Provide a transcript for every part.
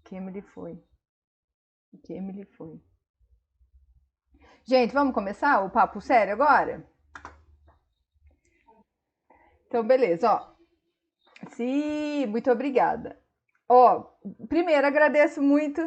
Que Emily foi. Que Emily foi. Gente, vamos começar o papo sério agora? Então, beleza, ó. Sim, muito obrigada. Ó, primeiro agradeço muito.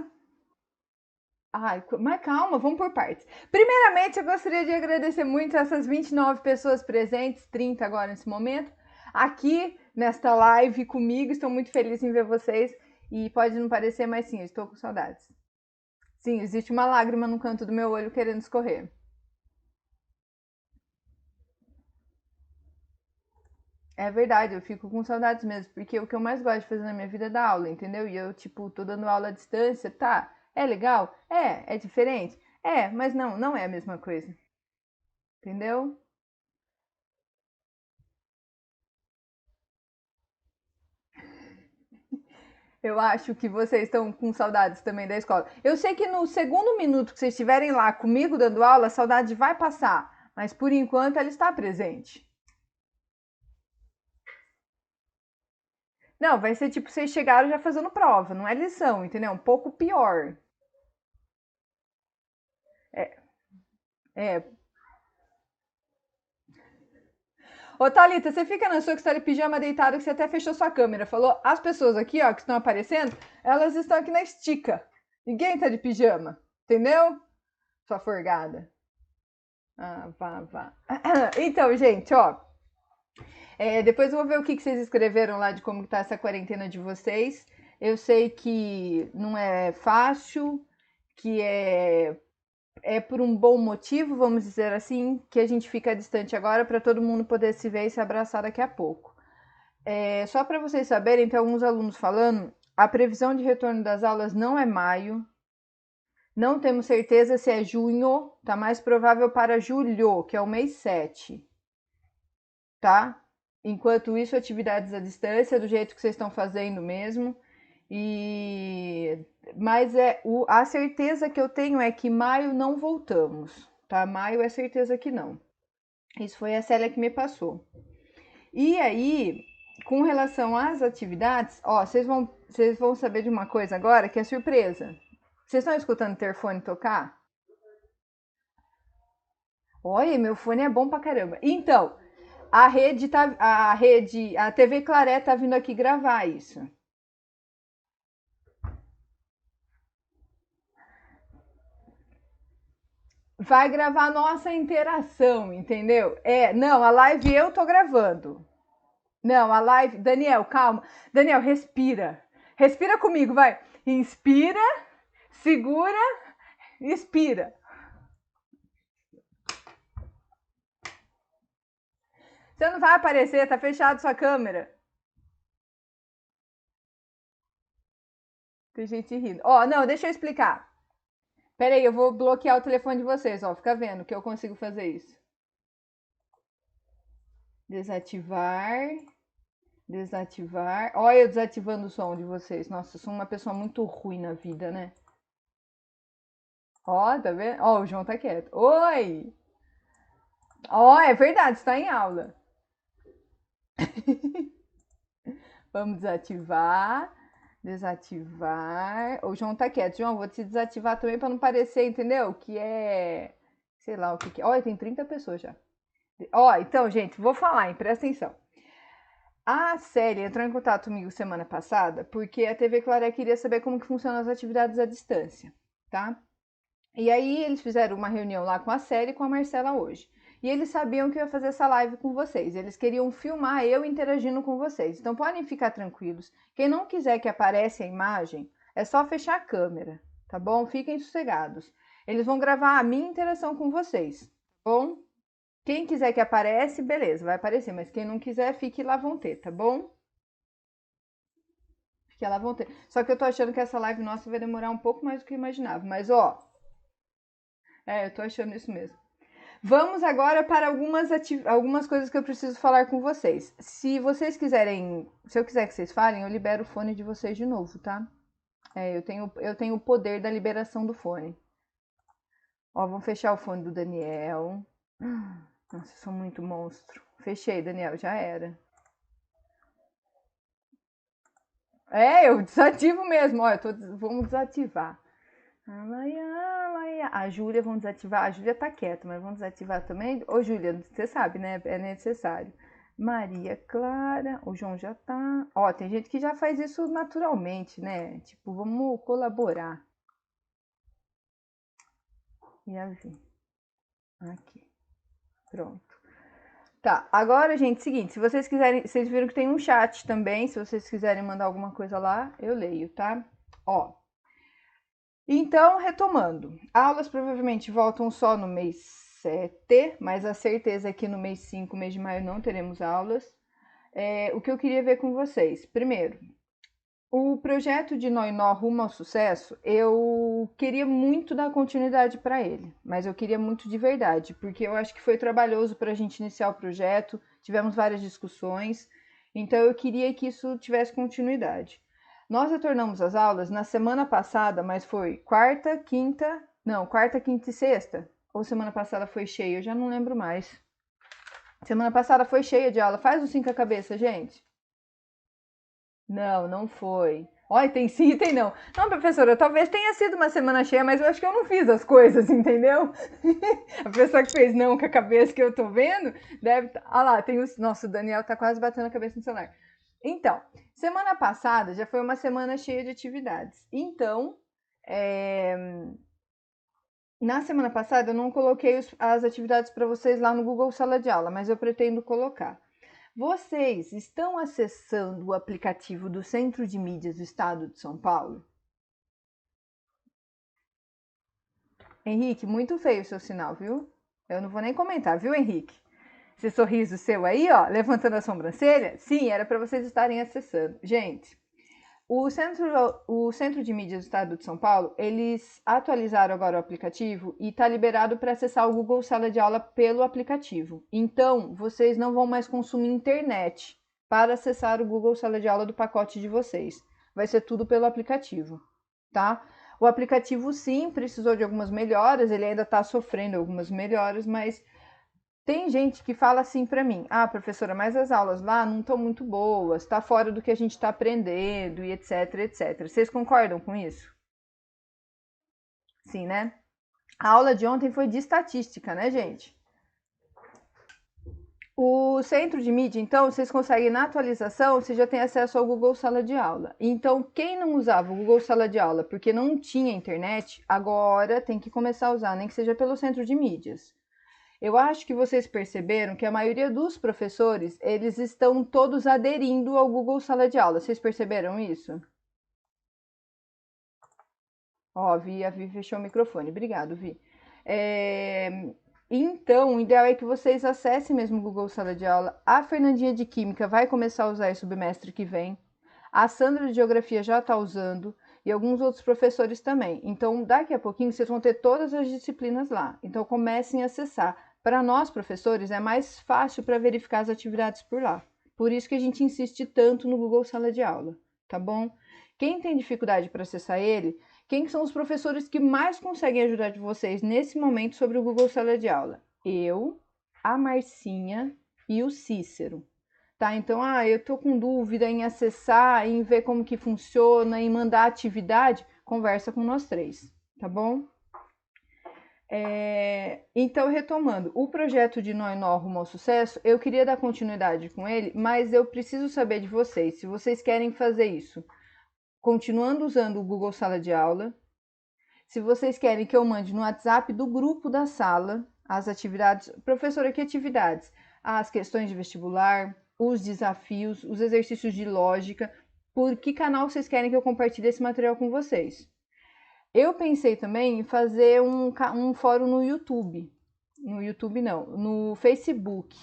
Ai, mas calma, vamos por partes. Primeiramente, eu gostaria de agradecer muito essas 29 pessoas presentes, 30 agora nesse momento, aqui nesta live comigo. Estou muito feliz em ver vocês. E pode não parecer, mas sim, eu estou com saudades. Sim, existe uma lágrima no canto do meu olho querendo escorrer. É verdade, eu fico com saudades mesmo, porque o que eu mais gosto de fazer na minha vida é dar aula, entendeu? E eu, tipo, tô dando aula à distância, tá? É legal? É diferente? É, mas não é a mesma coisa, entendeu? Eu acho que vocês estão com saudades também da escola. Eu sei que no segundo minuto que vocês estiverem lá comigo dando aula, a saudade vai passar, mas por enquanto ela está presente. Não, vai ser tipo, vocês chegaram já fazendo prova, não é lição, entendeu? Um pouco pior. É, é. Ô, Thalita, você fica na sua que está de pijama deitada que você até fechou sua câmera. Falou, as pessoas aqui, ó, que estão aparecendo, elas estão aqui na estica. Ninguém tá de pijama, entendeu? Sua forgada. Ah, vá, vá. Então, gente, ó. Depois eu vou ver o que vocês escreveram lá de como tá essa quarentena de vocês. Eu sei que não é fácil, que é por um bom motivo, vamos dizer assim, que a gente fica distante agora para todo mundo poder se ver e se abraçar daqui a pouco. Só para vocês saberem, tem alguns alunos falando, a previsão de retorno das aulas não é maio, não temos certeza se é junho, tá mais provável para julho, que é o mês 7, tá? Enquanto isso, atividades à distância, do jeito que vocês estão fazendo mesmo. E mas a certeza que eu tenho é que maio não voltamos, tá? Maio é certeza que não. Isso foi a Célia que me passou. E aí, com relação às atividades, ó, vocês vão saber de uma coisa agora que é surpresa. Vocês estão escutando o interfone tocar? Olha, meu fone é bom pra caramba. Então, a TV Claré tá vindo aqui gravar isso. Vai gravar nossa interação, entendeu? Não, a live eu tô gravando. Não, a live, Daniel, calma. Daniel, respira. Respira comigo, vai. Inspira, segura, expira. Você não vai aparecer, tá fechado sua câmera. Tem gente rindo. Ó, não, deixa eu explicar. Pera aí, eu vou bloquear o telefone de vocês, ó. Fica vendo que eu consigo fazer isso. Desativar, desativar. Olha eu desativando o som de vocês. Nossa, eu sou uma pessoa muito ruim na vida, né? Ó, tá vendo? Ó, o João tá quieto. Oi! Ó, é verdade, está em aula. Vamos desativar. Desativar. O João tá quieto. João, vou te desativar também pra não parecer, entendeu? Que é. Sei lá o que que é. Olha, tem 30 pessoas já. Ó, então, gente, vou falar, hein? Presta atenção. A Célia entrou em contato comigo semana passada porque a TV Claré queria saber como que funcionam as atividades à distância, tá? E aí eles fizeram uma reunião lá com a Célia e com a Marcela hoje. E eles sabiam que eu ia fazer essa live com vocês. Eles queriam filmar eu interagindo com vocês. Então podem ficar tranquilos. Quem não quiser que apareça a imagem, é só fechar a câmera, tá bom? Fiquem sossegados. Eles vão gravar a minha interação com vocês, tá bom? Quem quiser que apareça, beleza, vai aparecer. Mas quem não quiser, fique lá vão ter, tá bom? Fique lá vão ter. Só que eu tô achando que essa live nossa vai demorar um pouco mais do que eu imaginava. Mas ó, eu tô achando isso mesmo. Vamos agora para algumas coisas que eu preciso falar com vocês. Se vocês quiserem, se eu quiser que vocês falem, eu libero o fone de vocês de novo, tá? Eu tenho o poder da liberação do fone. Ó, vamos fechar o fone do Daniel. Nossa, eu sou muito monstro. Fechei, Daniel, já era. É, eu desativo mesmo. Olha, vamos desativar. A Júlia, vamos desativar. A Júlia tá quieta, mas vamos desativar também. Ô, Júlia, você sabe, né? É necessário. Maria Clara, o João já tá. Ó, tem gente que já faz isso naturalmente, né? Tipo, vamos colaborar. E a Vi. Aqui. Pronto. Tá, agora, gente, seguinte, se vocês quiserem, vocês viram que tem um chat também, se vocês quiserem mandar alguma coisa lá, eu leio, tá? Ó, então, retomando, aulas provavelmente voltam só no mês 7, mas a certeza é que no mês 5, mês de maio, não teremos aulas. O que eu queria ver com vocês, primeiro, o projeto de Nó e Nó rumo ao sucesso, eu queria muito dar continuidade para ele, mas eu queria muito de verdade, porque eu acho que foi trabalhoso para a gente iniciar o projeto, tivemos várias discussões, então eu queria que isso tivesse continuidade. Nós retornamos às aulas na semana passada, mas foi quarta, quinta e sexta? Ou semana passada foi cheia? Eu já não lembro mais. Semana passada foi cheia de aula. Faz o 5 a cabeça, gente. Não, não foi. Olha, tem sim e tem não. Não, professora, talvez tenha sido uma semana cheia, mas eu acho que eu não fiz as coisas, entendeu? A pessoa que fez não com a cabeça que eu tô vendo, deve. Ah lá, tem os. Nossa, o Daniel tá quase batendo a cabeça no celular. Então, semana passada já foi uma semana cheia de atividades. Então, na semana passada eu não coloquei as atividades para vocês lá no Google Sala de Aula, mas eu pretendo colocar. Vocês estão acessando o aplicativo do Centro de Mídias do Estado de São Paulo? Henrique, muito feio o seu sinal, viu? Eu não vou nem comentar, viu, Henrique? Esse sorriso seu aí, ó, levantando a sobrancelha, sim, era para vocês estarem acessando. Gente, o Centro de Mídias do Estado de São Paulo, eles atualizaram agora o aplicativo e está liberado para acessar o Google Sala de Aula pelo aplicativo. Então, vocês não vão mais consumir internet para acessar o Google Sala de Aula do pacote de vocês. Vai ser tudo pelo aplicativo, tá? O aplicativo, sim, precisou de algumas melhoras, ele ainda está sofrendo algumas melhoras, mas tem gente que fala assim para mim: ah, professora, mas as aulas lá não estão muito boas, está fora do que a gente está aprendendo e etc, etc. Vocês concordam com isso? Sim, né? A aula de ontem foi de estatística, né, gente? O centro de mídia, então, vocês conseguem na atualização, você já tem acesso ao Google Sala de Aula. Então, quem não usava o Google Sala de Aula porque não tinha internet, agora tem que começar a usar, nem que seja pelo centro de mídias. Eu acho que vocês perceberam que a maioria dos professores, eles estão todos aderindo ao Google Sala de Aula. Vocês perceberam isso? Ó, a Vi fechou o microfone. Obrigado, Vi. Então, o ideal é que vocês acessem mesmo o Google Sala de Aula. A Fernandinha de Química vai começar a usar isso o bimestre que vem. A Sandra de Geografia já está usando. E alguns outros professores também. Então, daqui a pouquinho, vocês vão ter todas as disciplinas lá. Então, comecem a acessar. Para nós, professores, é mais fácil para verificar as atividades por lá. Por isso que a gente insiste tanto no Google Sala de Aula, tá bom? Quem tem dificuldade para acessar ele, quem são os professores que mais conseguem ajudar de vocês nesse momento sobre o Google Sala de Aula? Eu, a Marcinha e o Cícero. Tá, então, eu tô com dúvida em acessar, em ver como que funciona, em mandar atividade, conversa com nós três, tá bom? Então, retomando, o projeto de Nó e Nó rumo ao sucesso, eu queria dar continuidade com ele, mas eu preciso saber de vocês, se vocês querem fazer isso, continuando usando o Google Sala de Aula, se vocês querem que eu mande no WhatsApp do grupo da sala as atividades, professora, que atividades? As questões de vestibular, os desafios, os exercícios de lógica, por que canal vocês querem que eu compartilhe esse material com vocês? Eu pensei também em fazer um fórum no YouTube. No YouTube não, no Facebook.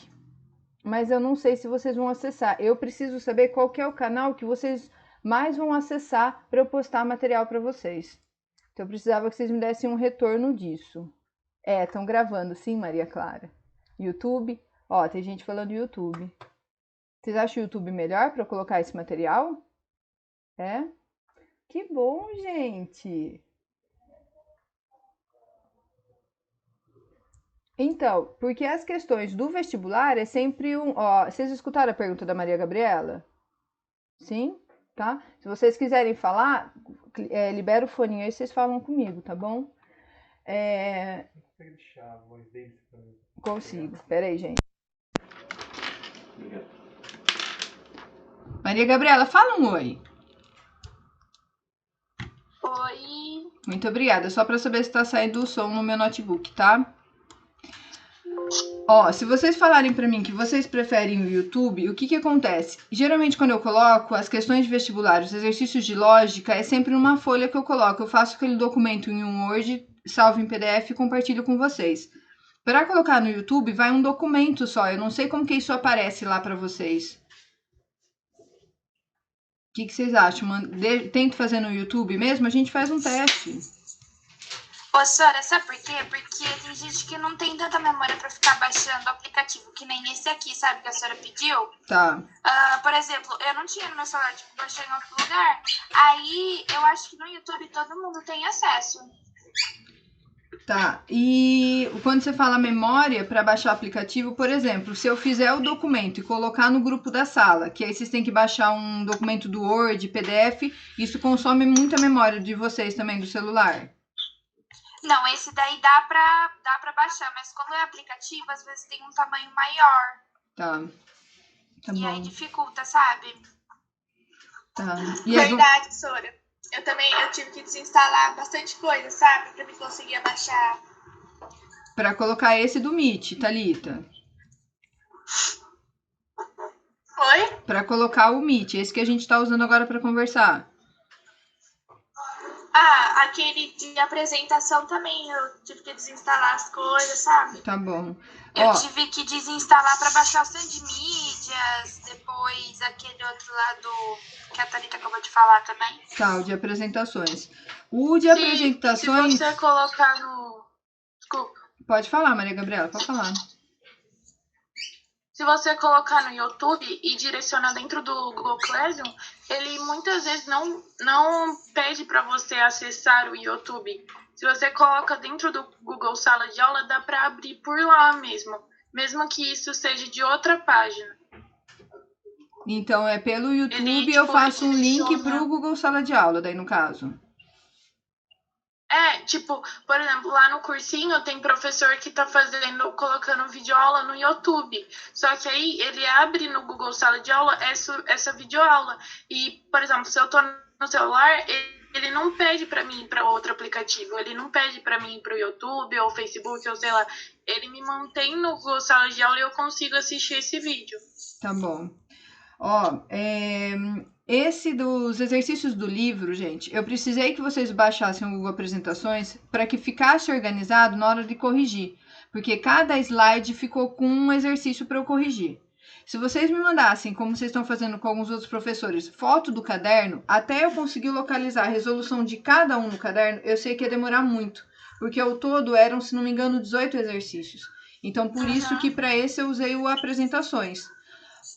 Mas eu não sei se vocês vão acessar. Eu preciso saber qual que é o canal que vocês mais vão acessar para eu postar material para vocês. Então eu precisava que vocês me dessem um retorno disso. Estão gravando, sim, Maria Clara. YouTube. Ó, tem gente falando YouTube. Vocês acham o YouTube melhor para eu colocar esse material? É? Que bom, gente! Então, porque as questões do vestibular é sempre um. Ó, vocês escutaram a pergunta da Maria Gabriela? Sim? tá? Se vocês quiserem falar, libera o fone aí, vocês falam comigo, tá bom? Consegue deixar a voz deles pra mim? Consigo. Pera aí, gente. Maria Gabriela, fala um oi. Oi. Muito obrigada. Só para saber se tá saindo o som no meu notebook, tá? Ó, se vocês falarem para mim que vocês preferem o YouTube, o que que acontece? Geralmente quando eu coloco as questões de vestibular, os exercícios de lógica, é sempre numa folha que eu coloco. Eu faço aquele documento em um Word, salvo em PDF e compartilho com vocês. Para colocar no YouTube, vai um documento só. Eu não sei como que isso aparece lá para vocês. O que vocês acham? Tento fazer no YouTube mesmo? A gente faz um teste. Ô, senhora, sabe por quê? Porque tem gente que não tem tanta memória pra ficar baixando o aplicativo, que nem esse aqui, sabe? Que a senhora pediu. Tá. Por exemplo, eu não tinha no meu celular, tipo, baixei em outro lugar. Aí, eu acho que no YouTube todo mundo tem acesso. Tá. E quando você fala memória para baixar o aplicativo, por exemplo, se eu fizer o documento e colocar no grupo da sala, que aí vocês têm que baixar um documento do Word, PDF, isso consome muita memória de vocês também do celular. Não, esse daí dá pra baixar, mas como é aplicativo, às vezes tem um tamanho maior. Tá. Tá e bom. aí dificulta, sabe? Tá. Verdade, Sora. Eu tive que desinstalar bastante coisa, sabe? Pra me conseguir baixar. Pra colocar esse do Meet, Thalita. Oi? Pra colocar o Meet, esse que a gente tá usando agora pra conversar. Aquele de apresentação também, eu tive que desinstalar as coisas, sabe? Tá bom. Eu tive que desinstalar pra baixar o Sand Mídias, depois aquele outro lado que a Thalita acabou de falar também. Tá, o de apresentações. O de apresentações... Se você colocar no... Desculpa. Pode falar, Maria Gabriela, pode falar. Se você colocar no YouTube e direcionar dentro do Google Classroom, ele muitas vezes não pede para você acessar o YouTube. Se você coloca dentro do Google Sala de Aula, dá para abrir por lá mesmo que isso seja de outra página. Então, é pelo YouTube eu faço um link pro Google Sala de Aula, daí no caso. Por exemplo, lá no cursinho tem professor que tá colocando videoaula no YouTube. Só que aí ele abre no Google Sala de Aula essa videoaula. E, por exemplo, se eu tô no celular, ele não pede pra mim ir pra outro aplicativo. Ele não pede pra mim ir pro YouTube ou Facebook ou sei lá. Ele me mantém no Google Sala de Aula e eu consigo assistir esse vídeo. Tá bom. Ó, esse dos exercícios do livro, gente, eu precisei que vocês baixassem o Google Apresentações para que ficasse organizado na hora de corrigir, porque cada slide ficou com um exercício para eu corrigir. Se vocês me mandassem, como vocês estão fazendo com alguns outros professores, foto do caderno, até eu conseguir localizar a resolução de cada um no caderno, eu sei que ia demorar muito, porque ao todo eram, se não me engano, 18 exercícios. Então, por isso que para esse eu usei o Apresentações.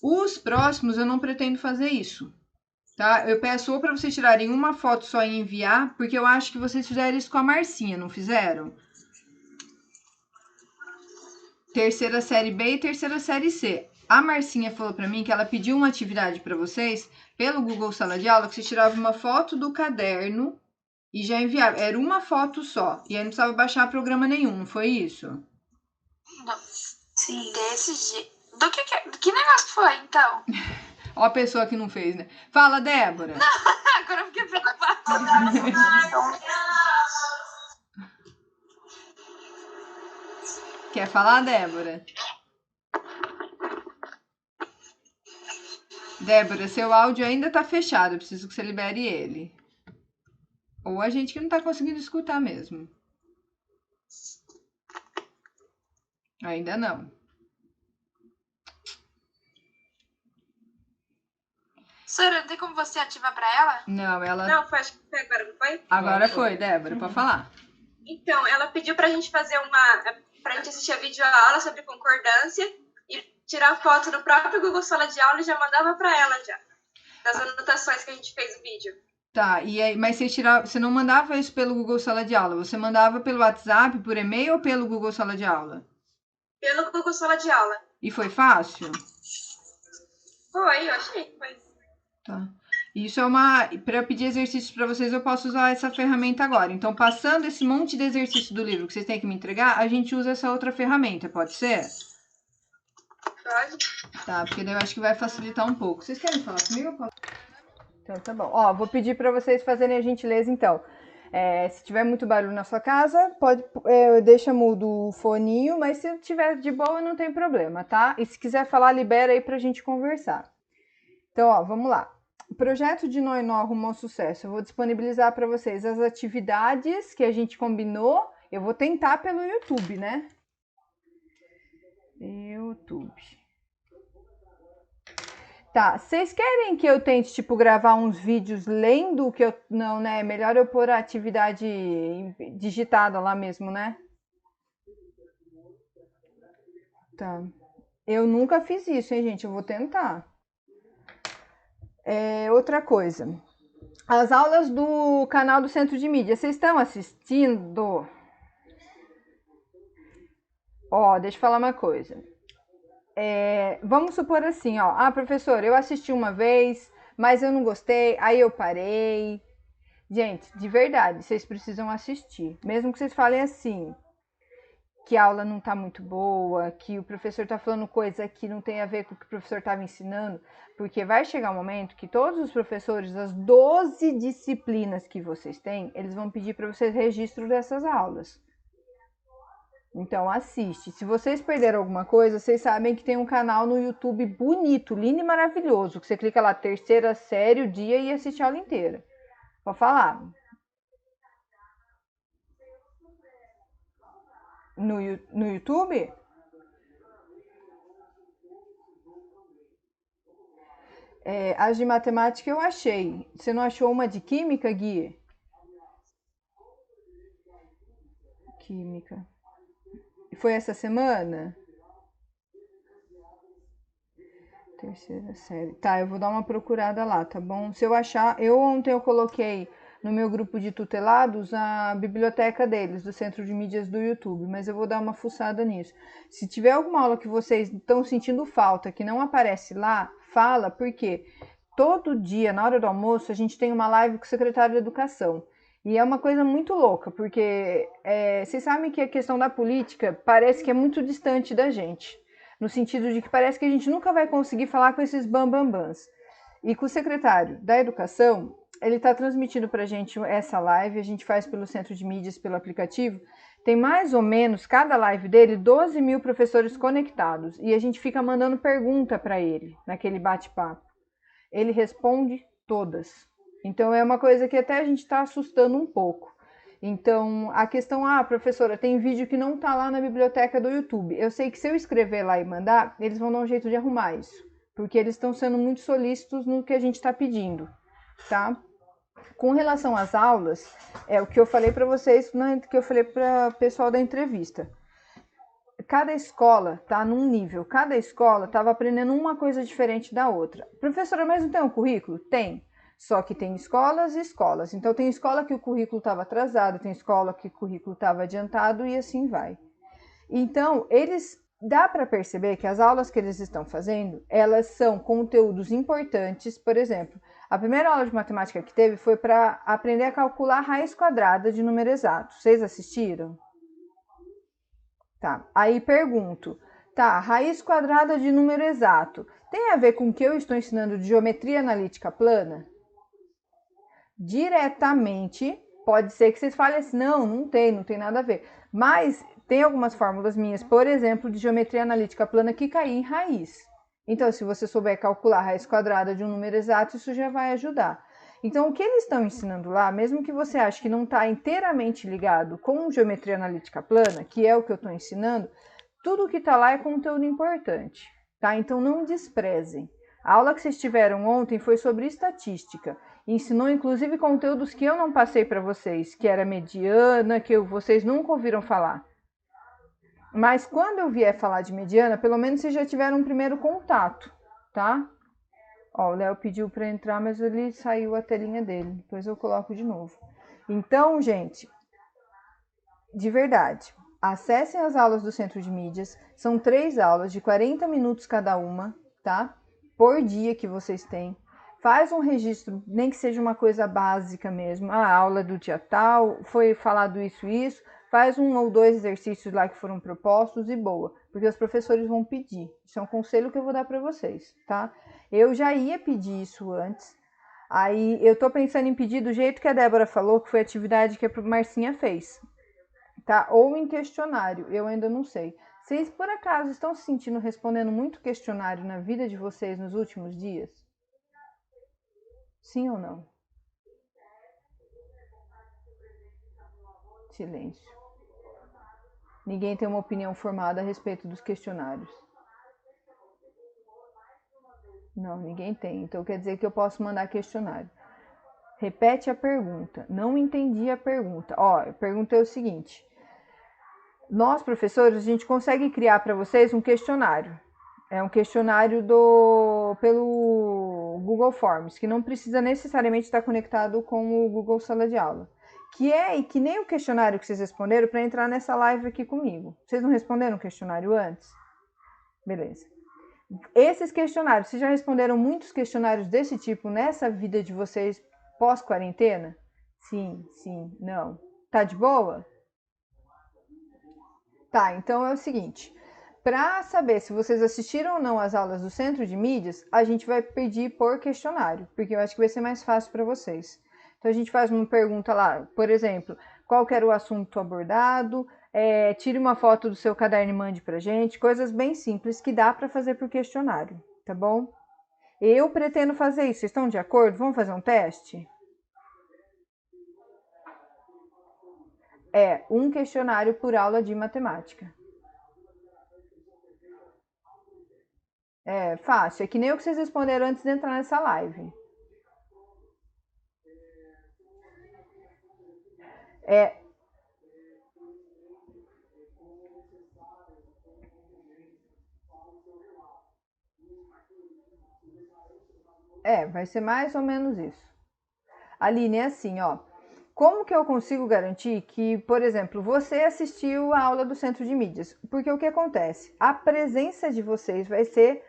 Os próximos eu não pretendo fazer isso, tá? Eu peço ou para vocês tirarem uma foto só e enviar, porque eu acho que vocês fizeram isso com a Marcinha, não fizeram? Terceira série B e terceira série C. A Marcinha falou para mim que ela pediu uma atividade para vocês pelo Google Sala de Aula, que você tirava uma foto do caderno e já enviava. Era uma foto só, e aí não precisava baixar programa nenhum, não foi isso? Não. Sim. Desse jeito. Que negócio foi, então? Ó a pessoa que não fez, né? Fala, Débora. Agora eu fiquei preocupada. Quer falar, Débora? Débora, seu áudio ainda tá fechado. Eu preciso que você libere ele. Ou a gente que não tá conseguindo escutar mesmo. Ainda não. Sora, não tem como você ativar pra ela? Não, ela... Não, foi, acho que foi agora, não foi? Agora foi, Débora, pode falar. Então, ela pediu pra gente fazer pra gente assistir a videoaula sobre concordância e tirar foto do próprio Google Sala de Aula e já mandava pra ela já. Das anotações que a gente fez no vídeo. Tá, e aí, mas você não mandava isso pelo Google Sala de Aula, você mandava pelo WhatsApp, por e-mail ou pelo Google Sala de Aula? Pelo Google Sala de Aula. E foi fácil? Foi, eu achei que foi. Tá. Isso é para eu pedir exercícios para vocês, eu posso usar essa ferramenta agora. Então, passando esse monte de exercício do livro que vocês têm que me entregar, a gente usa essa outra ferramenta, pode ser? Pode. Tá, porque daí eu acho que vai facilitar um pouco. Vocês querem falar comigo? Então, tá bom. Ó, vou pedir para vocês fazerem a gentileza, então. Se tiver muito barulho na sua casa, deixa mudo o foninho, mas se tiver de boa, não tem problema, tá? E se quiser falar, libera aí pra gente conversar. Então, ó, vamos lá. O projeto de Nó e Nó rumo ao sucesso. Eu vou disponibilizar para vocês as atividades que a gente combinou. Eu vou tentar pelo YouTube, né? YouTube. Tá, vocês querem que eu tente, tipo, gravar uns vídeos lendo o que eu... Não, né? É melhor eu pôr a atividade digitada lá mesmo, né? Tá. Eu nunca fiz isso, hein, gente? Eu vou tentar. Outra coisa. As aulas do canal do Centro de Mídia, vocês estão assistindo? Ó, deixa eu falar uma coisa. Vamos supor assim, ó. Ah, professor, eu assisti uma vez, mas eu não gostei, aí eu parei. Gente, de verdade, vocês precisam assistir. Mesmo que vocês falem assim, que a aula não tá muito boa, que o professor tá falando coisa que não tem a ver com o que o professor estava ensinando, porque vai chegar um momento que todos os professores, as 12 disciplinas que vocês têm, eles vão pedir para vocês registro dessas aulas. Então assiste. Se vocês perderam alguma coisa, vocês sabem que tem um canal no YouTube bonito, lindo e maravilhoso, que você clica lá, terceira série, o dia e assiste a aula inteira. Vou falar. No YouTube? As de matemática eu achei. Você não achou uma de química, Gui? Química. Foi essa semana? Terceira série. Tá, eu vou dar uma procurada lá, tá bom? Se eu achar... Ontem eu coloquei no meu grupo de tutelados a biblioteca deles, do Centro de Mídias do YouTube, mas eu vou dar uma fuçada nisso. Se tiver alguma aula que vocês estão sentindo falta, que não aparece lá, fala, porque todo dia, na hora do almoço, a gente tem uma live com o secretário de Educação. E é uma coisa muito louca, porque vocês sabem que a questão da política parece que é muito distante da gente. No sentido de que parece que a gente nunca vai conseguir falar com esses bambambãs. E com o secretário da Educação, ele está transmitindo para a gente essa live, a gente faz pelo Centro de Mídias, pelo aplicativo. Tem mais ou menos, cada live dele, 12 mil professores conectados. E a gente fica mandando pergunta para ele, naquele bate-papo. Ele responde todas. Então, é uma coisa que até a gente está assustando um pouco. Então, a questão, professora, tem vídeo que não está lá na biblioteca do YouTube. Eu sei que se eu escrever lá e mandar, eles vão dar um jeito de arrumar isso. Porque eles estão sendo muito solícitos no que a gente está pedindo, tá? Com relação às aulas, é o que eu falei para vocês, que eu falei para o pessoal da entrevista. Cada escola está num nível, cada escola estava aprendendo uma coisa diferente da outra. Professora, mas não tem um currículo? Tem. Só que tem escolas e escolas. Então, tem escola que o currículo estava atrasado, tem escola que o currículo estava adiantado e assim vai. Então, dá para perceber que as aulas que eles estão fazendo, elas são conteúdos importantes. Por exemplo, a primeira aula de matemática que teve foi para aprender a calcular a raiz quadrada de número exato. Vocês assistiram? Tá. Aí pergunto, raiz quadrada de número exato tem a ver com o que eu estou ensinando de geometria analítica plana? Diretamente, pode ser que vocês falem assim, não tem nada a ver. Mas tem algumas fórmulas minhas, por exemplo, de geometria analítica plana que caem em raiz. Então, se você souber calcular a raiz quadrada de um número exato, isso já vai ajudar. Então, o que eles estão ensinando lá, mesmo que você ache que não está inteiramente ligado com geometria analítica plana, que é o que eu estou ensinando, tudo que está lá é conteúdo importante, tá? Então, não desprezem. A aula que vocês tiveram ontem foi sobre estatística. Ensinou, inclusive, conteúdos que eu não passei para vocês, que era mediana, que vocês nunca ouviram falar. Mas quando eu vier falar de mediana, pelo menos vocês já tiveram um primeiro contato, tá? Ó, o Léo pediu para entrar, mas ele saiu a telinha dele. Depois eu coloco de novo. Então, gente, de verdade, acessem as aulas do Centro de Mídias. São 3 aulas de 40 minutos cada uma, tá? Por dia que vocês têm. Faz um registro, nem que seja uma coisa básica mesmo. A aula do dia tal, foi falado isso. Faz 1 ou 2 exercícios lá que foram propostos e boa, porque os professores vão pedir. Isso é um conselho que eu vou dar para vocês, tá? Eu já ia pedir isso antes. Aí eu tô pensando em pedir do jeito que a Débora falou, que foi a atividade que a Marcinha fez, tá? Ou em questionário, eu ainda não sei. Vocês, por acaso, estão se sentindo respondendo muito questionário na vida de vocês nos últimos dias? Sim ou não? Silêncio. Ninguém tem uma opinião formada a respeito dos questionários. Não, ninguém tem. Então quer dizer que eu posso mandar questionário. Repete a pergunta. Não entendi a pergunta. Ó, a pergunta é o seguinte. Nós, professores, a gente consegue criar para vocês um questionário. É um questionário pelo Google Forms, que não precisa necessariamente estar conectado com o Google Sala de Aula. Que nem o questionário que vocês responderam para entrar nessa live aqui comigo. Vocês não responderam o questionário antes? Beleza. Esses questionários, vocês já responderam muitos questionários desse tipo nessa vida de vocês pós-quarentena? Sim, não. Tá de boa? Tá, então é o seguinte. Para saber se vocês assistiram ou não às aulas do Centro de Mídias, a gente vai pedir por questionário, porque eu acho que vai ser mais fácil para vocês. Então a gente faz uma pergunta lá, por exemplo, qual que era o assunto abordado, tire uma foto do seu caderno e mande pra gente, coisas bem simples que dá para fazer por questionário, tá bom? Eu pretendo fazer isso, vocês estão de acordo? Vamos fazer um teste? É um questionário por aula de matemática. É fácil, é que nem o que vocês responderam antes de entrar nessa live. Vai ser mais ou menos isso. Aline, é assim, ó. Como que eu consigo garantir que, por exemplo, você assistiu a aula do Centro de Mídias? Porque o que acontece? A presença de vocês vai ser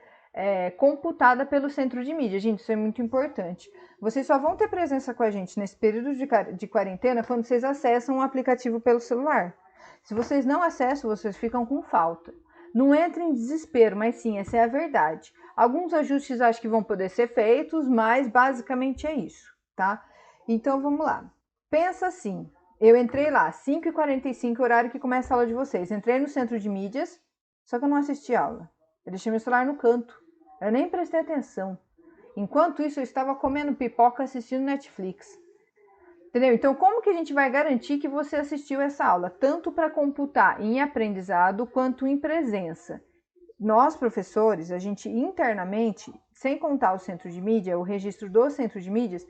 computada pelo Centro de Mídias. Gente, isso é muito importante. Vocês só vão ter presença com a gente nesse período de quarentena quando vocês acessam o aplicativo pelo celular. Se vocês não acessam, vocês ficam com falta. Não entre em desespero, mas sim, essa é a verdade. Alguns ajustes acho que vão poder ser feitos, mas basicamente é isso, tá? Então vamos lá. Pensa assim, eu entrei lá, 5h45, horário que começa a aula de vocês. Entrei no Centro de Mídias, só que eu não assisti a aula. Eu deixei meu celular no canto. Eu nem prestei atenção. Enquanto isso, eu estava comendo pipoca assistindo Netflix. Entendeu? Então, como que a gente vai garantir que você assistiu essa aula? Tanto para computar em aprendizado, quanto em presença. Nós, professores, a gente internamente, sem contar o Centro de Mídia, o registro do Centro de Mídias,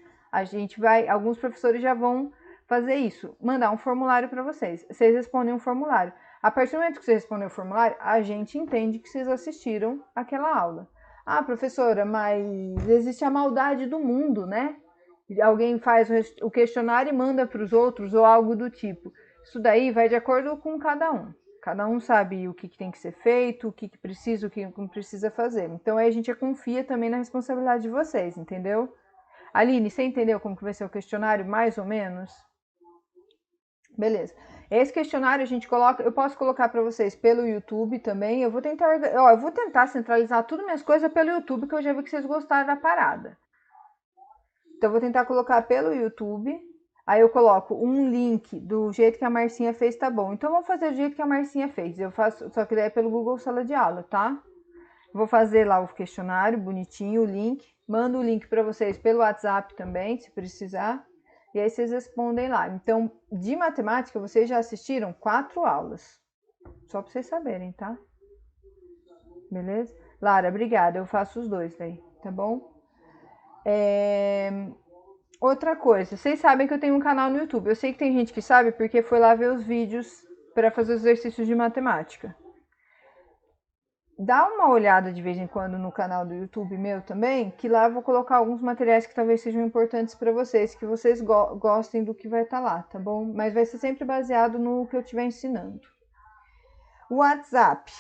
alguns professores já vão fazer isso, mandar um formulário para vocês. Vocês respondem um formulário. A partir do momento que você responder o formulário, a gente entende que vocês assistiram aquela aula. Ah, professora, mas existe a maldade do mundo, né? Alguém faz o questionário e manda para os outros ou algo do tipo. Isso daí vai de acordo com cada um. Cada um sabe o que tem que ser feito, o que precisa, o que não precisa fazer. Então aí a gente confia também na responsabilidade de vocês, entendeu? Aline, você entendeu como que vai ser o questionário, mais ou menos? Beleza. Esse questionário a gente coloca, eu posso colocar para vocês pelo YouTube também. Eu vou tentar centralizar tudo minhas coisas pelo YouTube, que eu já vi que vocês gostaram da parada. Então eu vou tentar colocar pelo YouTube. Aí eu coloco um link do jeito que a Marcinha fez, tá bom. Então vamos fazer do jeito que a Marcinha fez. Eu faço, só que daí é pelo Google Sala de Aula, tá? Vou fazer lá o questionário bonitinho, o link. Mando o link para vocês pelo WhatsApp também, se precisar. E aí vocês respondem lá. Então, de matemática, vocês já assistiram 4 aulas. Só para vocês saberem, tá? Beleza? Lara, obrigada. Eu faço os 2 daí, tá bom? Outra coisa, vocês sabem que eu tenho um canal no YouTube. Eu sei que tem gente que sabe porque foi lá ver os vídeos para fazer os exercícios de matemática. Dá uma olhada de vez em quando no canal do YouTube meu também, que lá eu vou colocar alguns materiais que talvez sejam importantes para vocês, que vocês gostem do que vai estar lá, tá bom? Mas vai ser sempre baseado no que eu estiver ensinando. O WhatsApp.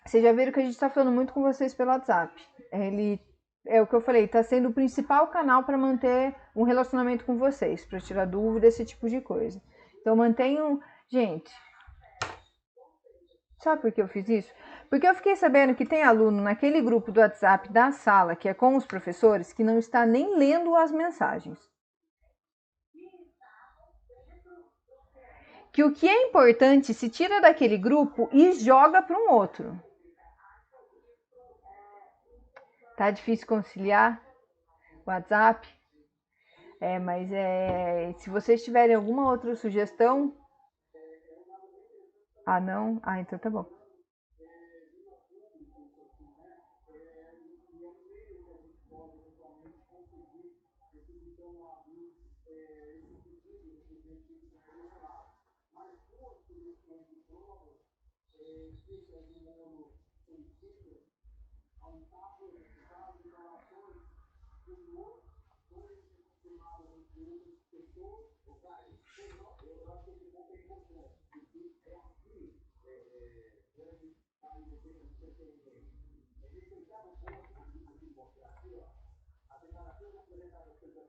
Vocês já viram que a gente está falando muito com vocês pelo WhatsApp. Ele é o que eu falei, tá sendo o principal canal para manter um relacionamento com vocês, para tirar dúvida, esse tipo de coisa. Então mantenham, gente. Sabe por que eu fiz isso? Porque eu fiquei sabendo que tem aluno naquele grupo do WhatsApp da sala, que é com os professores, que não está nem lendo as mensagens. Que o que é importante se tira daquele grupo e joga para um outro. Tá difícil conciliar o WhatsApp? Mas se vocês tiverem alguma outra sugestão... Ah, não? Ah, então tá bom.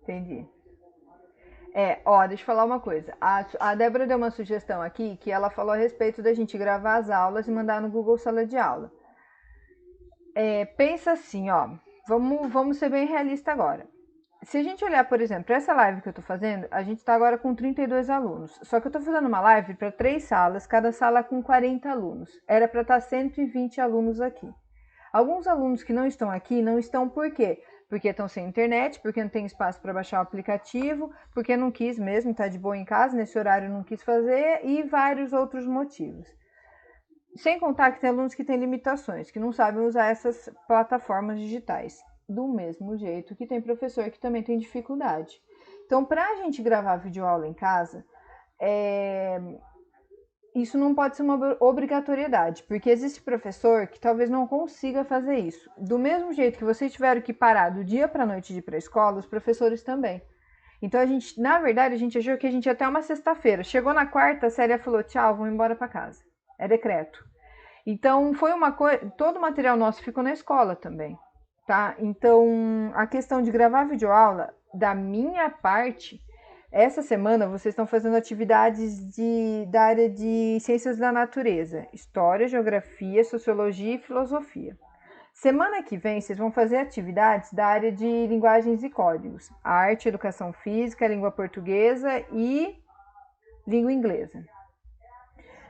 Entendi. Deixa eu falar uma coisa. A Débora deu uma sugestão aqui, que ela falou a respeito da gente gravar as aulas e mandar no Google Sala de Aula. Pensa assim, vamos ser bem realista agora. Se a gente olhar, por exemplo, essa live que eu tô fazendo, a gente tá agora com 32 alunos. Só que eu tô fazendo uma live para 3 salas, cada sala com 40 alunos. Era para estar 120 alunos aqui. Alguns alunos que não estão aqui, não estão por quê? Porque estão sem internet, porque não tem espaço para baixar o aplicativo, porque não quis mesmo, tá de boa em casa, nesse horário não quis fazer, e vários outros motivos. Sem contar que tem alunos que têm limitações, que não sabem usar essas plataformas digitais. Do mesmo jeito que tem professor que também tem dificuldade. Então, para a gente gravar videoaula em casa, isso não pode ser uma obrigatoriedade, porque existe professor que talvez não consiga fazer isso. Do mesmo jeito que vocês tiveram que parar do dia para a noite de ir para a escola, os professores também. Então, na verdade, a gente achou que a gente ia até uma sexta-feira. Chegou na quarta, a Célia falou, tchau, vamos embora para casa. É decreto. Então, foi uma coisa... Todo o material nosso ficou na escola também, tá? Então, a questão de gravar videoaula, da minha parte... Essa semana vocês estão fazendo atividades da área de ciências da natureza, história, geografia, sociologia e filosofia. Semana que vem vocês vão fazer atividades da área de linguagens e códigos, arte, educação física, língua portuguesa e língua inglesa.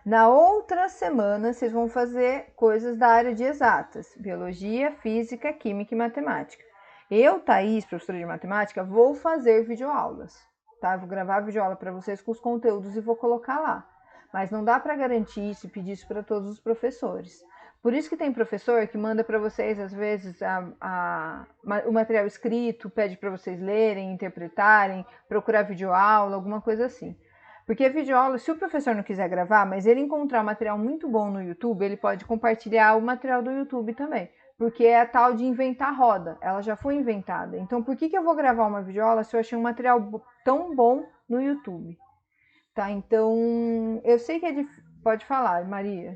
Na outra semana vocês vão fazer coisas da área de exatas, biologia, física, química e matemática. Eu, Thaís, professora de matemática, vou fazer videoaulas. Tá? Vou gravar videoaula para vocês com os conteúdos e vou colocar lá. Mas não dá para garantir isso e pedir isso para todos os professores. Por isso que tem professor que manda para vocês, às vezes, o material escrito, pede para vocês lerem, interpretarem, procurar videoaula, alguma coisa assim. Porque videoaula, se o professor não quiser gravar, mas ele encontrar um material muito bom no YouTube, ele pode compartilhar o material do YouTube também. Porque é a tal de inventar roda, ela já foi inventada. Então, por que eu vou gravar uma videoaula se eu achei um material tão bom no YouTube? Tá, então, eu sei que é difícil. Pode falar, Maria.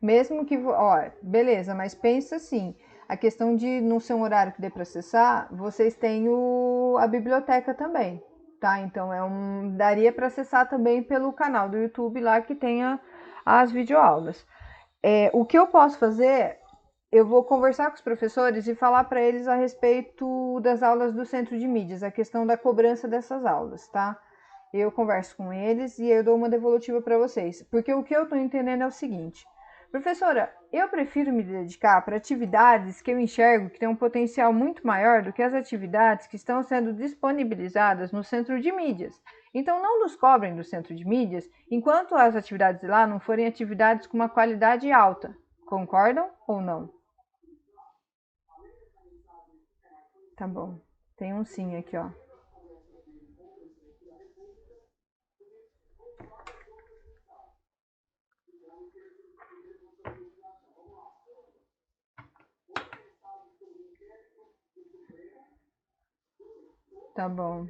Mesmo que, beleza, mas pensa assim, a questão de não ser um horário que dê para acessar, vocês têm a biblioteca também, tá? Então daria para acessar também pelo canal do YouTube lá que tenha as videoaulas. O que eu posso fazer, eu vou conversar com os professores e falar para eles a respeito das aulas do Centro de Mídias, a questão da cobrança dessas aulas, tá? Eu converso com eles e eu dou uma devolutiva para vocês, porque o que eu estou entendendo é o seguinte... Professora, eu prefiro me dedicar para atividades que eu enxergo que têm um potencial muito maior do que as atividades que estão sendo disponibilizadas no centro de mídias. Então, não nos cobrem do centro de mídias enquanto as atividades de lá não forem atividades com uma qualidade alta. Concordam ou não? Tá bom. Tem um sim aqui, ó. Tá bom.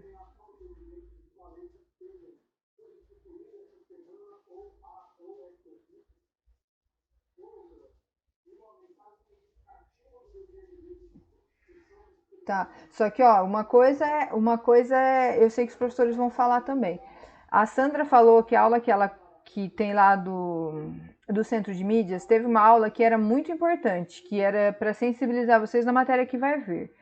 Tá. Só que, ó, eu sei que os professores vão falar também. A Sandra falou que a aula que tem lá do Centro de Mídias teve uma aula que era muito importante, que era para sensibilizar vocês na matéria que vai vir.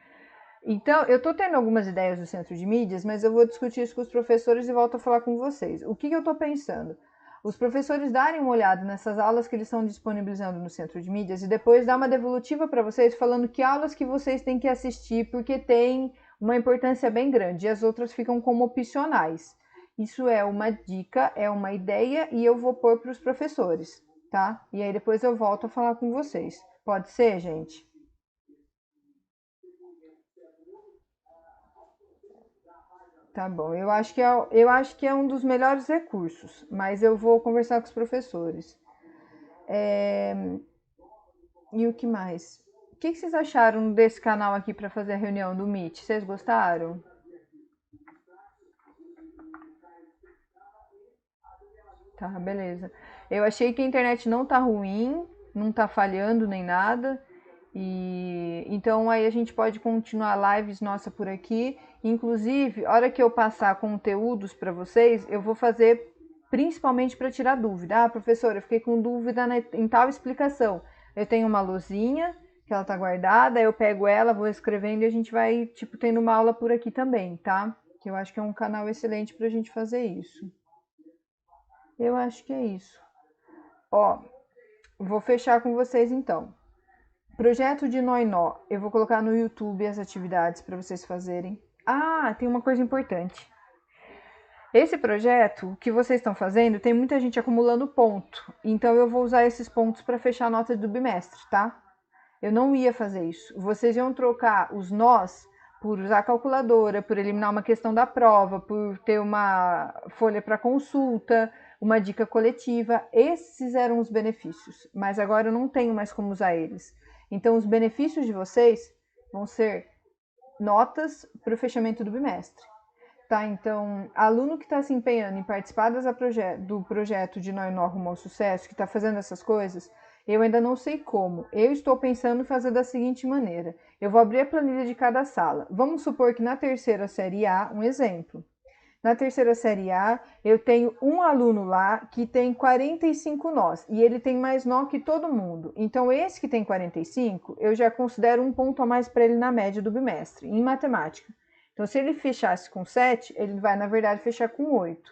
Então, eu tô tendo algumas ideias do Centro de Mídias, mas eu vou discutir isso com os professores e volto a falar com vocês. O que eu tô pensando? Os professores darem uma olhada nessas aulas que eles estão disponibilizando no Centro de Mídias e depois dar uma devolutiva para vocês falando que aulas que vocês têm que assistir porque tem uma importância bem grande e as outras ficam como opcionais. Isso é uma dica, é uma ideia e eu vou pôr para os professores, tá? E aí depois eu volto a falar com vocês. Pode ser, gente? Tá bom, eu acho que é um dos melhores recursos, mas eu vou conversar com os professores. É, e o que mais? O que vocês acharam desse canal aqui para fazer a reunião do Meet? Vocês gostaram? Tá, beleza. Eu achei que a internet não tá ruim, não tá falhando nem nada. E então aí a gente pode continuar lives nossa por aqui. Inclusive, a hora que eu passar conteúdos para vocês, eu vou fazer principalmente para tirar dúvida. Ah, professora, eu fiquei com dúvida em tal explicação. Eu tenho uma luzinha que ela tá guardada, eu pego ela, vou escrevendo e a gente vai, tipo, tendo uma aula por aqui também, tá? Que eu acho que é um canal excelente pra gente fazer isso. Eu acho que é isso. Ó, vou fechar com vocês então. Projeto de nó e nó. Eu vou colocar no YouTube as atividades para vocês fazerem. Ah, tem uma coisa importante. Esse projeto que vocês estão fazendo, tem muita gente acumulando ponto. Então eu vou usar esses pontos para fechar a nota do bimestre, tá? Eu não ia fazer isso. Vocês iam trocar os nós por usar a calculadora, por eliminar uma questão da prova, por ter uma folha para consulta, uma dica coletiva. Esses eram os benefícios, mas agora eu não tenho mais como usar eles. Então, os benefícios de vocês vão ser notas para o fechamento do bimestre. Tá? Então, aluno que está se empenhando em participar do projeto de Nó e Nó Rumo ao Sucesso, que está fazendo essas coisas, eu ainda não sei como. Eu estou pensando em fazer da seguinte maneira. Eu vou abrir a planilha de cada sala. Vamos supor que na terceira série A, um exemplo. Na terceira série A, eu tenho um aluno lá que tem 45 nós, e ele tem mais nó que todo mundo. Então, esse que tem 45, eu já considero um ponto a mais para ele na média do bimestre, em matemática. Então, se ele fechasse com 7, ele vai, na verdade, fechar com 8.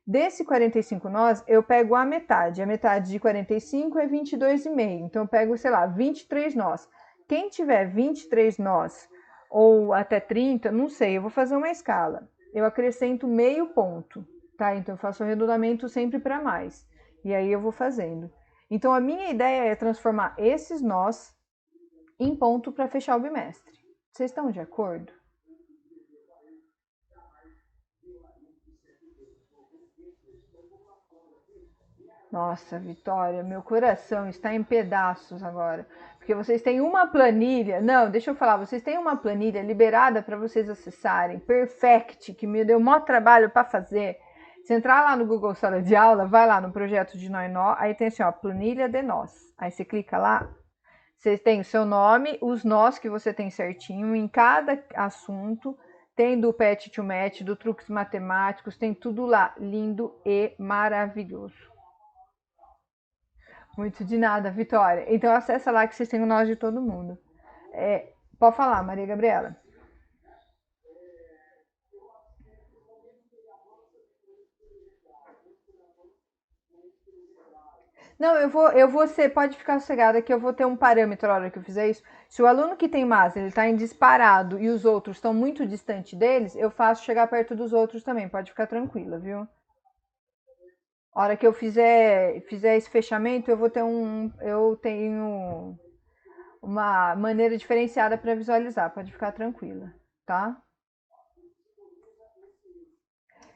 Desse 45 nós, eu pego a metade. A metade de 45 é 22,5. Então, eu pego, sei lá, 23 nós. Quem tiver 23 nós ou até 30, não sei, eu vou fazer uma escala. Eu acrescento meio ponto, tá? Então, eu faço o arredondamento sempre para mais. E aí, eu vou fazendo. Então, a minha ideia é transformar esses nós em ponto para fechar o bimestre. Vocês estão de acordo? Nossa, Vitória, meu coração está em pedaços agora. Porque vocês têm uma planilha. Não, deixa eu falar, vocês têm uma planilha liberada para vocês acessarem. Perfect, que me deu o maior trabalho para fazer. Se entrar lá no Google Sala de Aula, vai lá no projeto de Nó e Nó, aí tem assim, ó, planilha de nós. Aí você clica lá, você tem o seu nome, os nós que você tem certinho em cada assunto. Tem do Pet to Match, do Truques Matemáticos, tem tudo lá. Lindo e maravilhoso. Muito de nada, Vitória. Então acessa lá que vocês têm o nós de todo mundo. Pode falar, Maria Gabriela. Não, pode ficar sossegada que eu vou ter um parâmetro na hora que eu fizer isso. Se o aluno que tem mais, ele tá em disparado e os outros estão muito distante deles, eu faço chegar perto dos outros também, pode ficar tranquila, viu? A hora que eu fizer esse fechamento, eu tenho uma maneira diferenciada para visualizar, pode ficar tranquila, tá?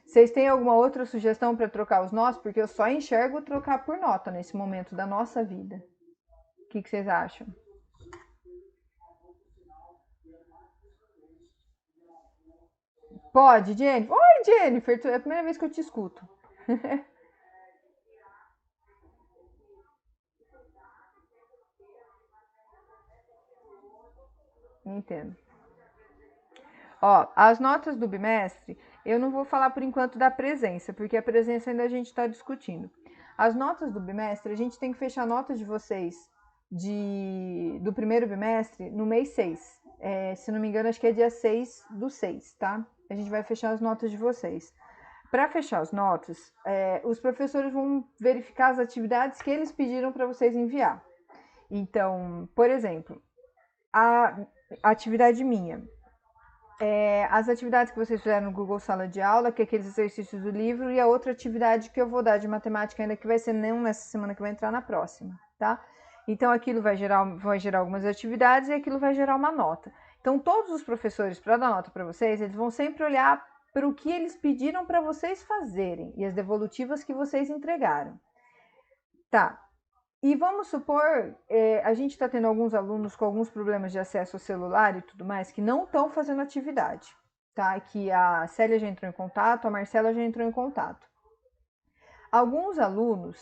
Vocês têm alguma outra sugestão para trocar os nós? Porque eu só enxergo trocar por nota nesse momento da nossa vida. O que vocês acham? Pode, Jennifer? Oi, Jennifer, é a primeira vez que eu te escuto. Entendo. Ó, as notas do bimestre, eu não vou falar por enquanto da presença, porque a presença ainda a gente está discutindo. As notas do bimestre, a gente tem que fechar a nota de vocês do primeiro bimestre no mês 6. Se não me engano, acho que é dia 6/6, tá? A gente vai fechar as notas de vocês. Para fechar as notas, os professores vão verificar as atividades que eles pediram para vocês enviar. Então, por exemplo, a atividade minha. As atividades que vocês fizeram no Google Sala de Aula, que é aqueles exercícios do livro, e a outra atividade que eu vou dar de matemática ainda, que vai ser não nessa semana, que vai entrar na próxima, tá? Então, aquilo vai gerar algumas atividades e aquilo vai gerar uma nota. Então, todos os professores, para dar nota para vocês, eles vão sempre olhar para o que eles pediram para vocês fazerem e as devolutivas que vocês entregaram. Tá. E vamos supor, a gente está tendo alguns alunos com alguns problemas de acesso ao celular e tudo mais, que não estão fazendo atividade, tá? Que a Célia já entrou em contato, a Marcela já entrou em contato. Alguns alunos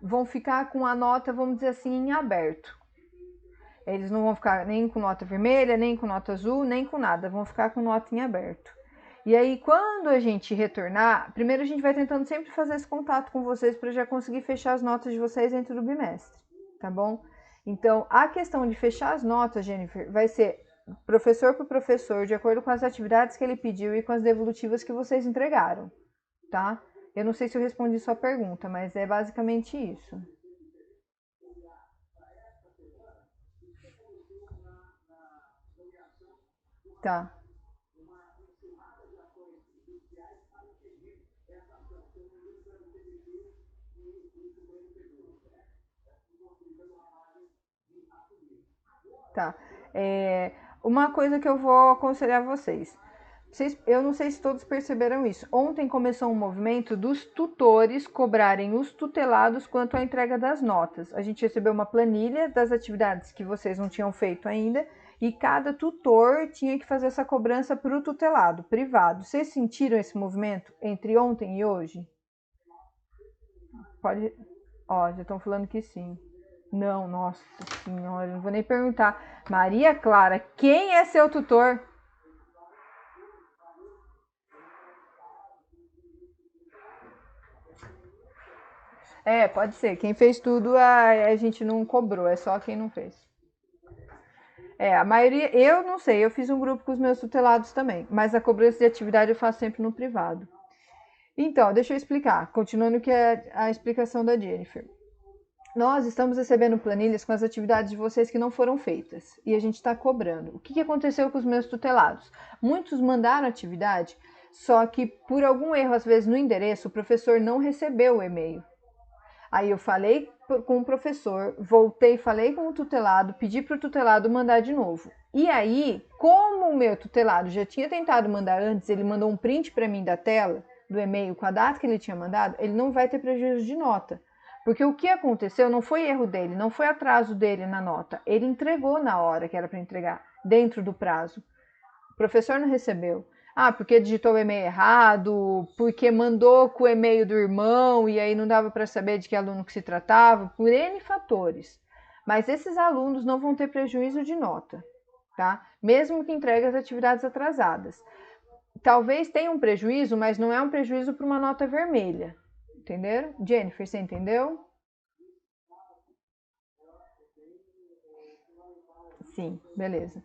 vão ficar com a nota, vamos dizer assim, em aberto. Eles não vão ficar nem com nota vermelha, nem com nota azul, nem com nada, vão ficar com nota em aberto. E aí, quando a gente retornar, primeiro a gente vai tentando sempre fazer esse contato com vocês para já conseguir fechar as notas de vocês dentro do bimestre, tá bom? Então, a questão de fechar as notas, Jennifer, vai ser professor por professor, de acordo com as atividades que ele pediu e com as devolutivas que vocês entregaram, tá? Eu não sei se eu respondi sua pergunta, mas é basicamente isso. Tá. Tá. Uma coisa que eu vou aconselhar vocês. Eu não sei se todos perceberam isso. Ontem começou um movimento dos tutores cobrarem os tutelados quanto à entrega das notas. A gente recebeu uma planilha das atividades que vocês não tinham feito ainda e cada tutor tinha que fazer essa cobrança para o tutelado, privado. Vocês sentiram esse movimento entre ontem e hoje? Pode. Ó, já estão falando que sim. Não, nossa senhora, não vou nem perguntar. Maria Clara, quem é seu tutor? Pode ser. Quem fez tudo, a gente não cobrou, é só quem não fez. A maioria, eu não sei, eu fiz um grupo com os meus tutelados também, mas a cobrança de atividade eu faço sempre no privado. Então, deixa eu explicar, continuando que é a explicação da Jennifer. Nós estamos recebendo planilhas com as atividades de vocês que não foram feitas e a gente está cobrando. O que aconteceu com os meus tutelados? Muitos mandaram atividade, só que por algum erro, às vezes no endereço, o professor não recebeu o e-mail. Aí eu falei com o professor, voltei, falei com o tutelado, pedi para o tutelado mandar de novo. E aí, como o meu tutelado já tinha tentado mandar antes, ele mandou um print para mim da tela, do e-mail com a data que ele tinha mandado, ele não vai ter prejuízo de nota. Porque o que aconteceu não foi erro dele, não foi atraso dele na nota. Ele entregou na hora que era para entregar, dentro do prazo. O professor não recebeu. Porque digitou o e-mail errado, porque mandou com o e-mail do irmão e aí não dava para saber de que aluno que se tratava, por N fatores. Mas esses alunos não vão ter prejuízo de nota, tá? Mesmo que entregue as atividades atrasadas. Talvez tenha um prejuízo, mas não é um prejuízo para uma nota vermelha. Entenderam? Jennifer, você entendeu? Sim, beleza.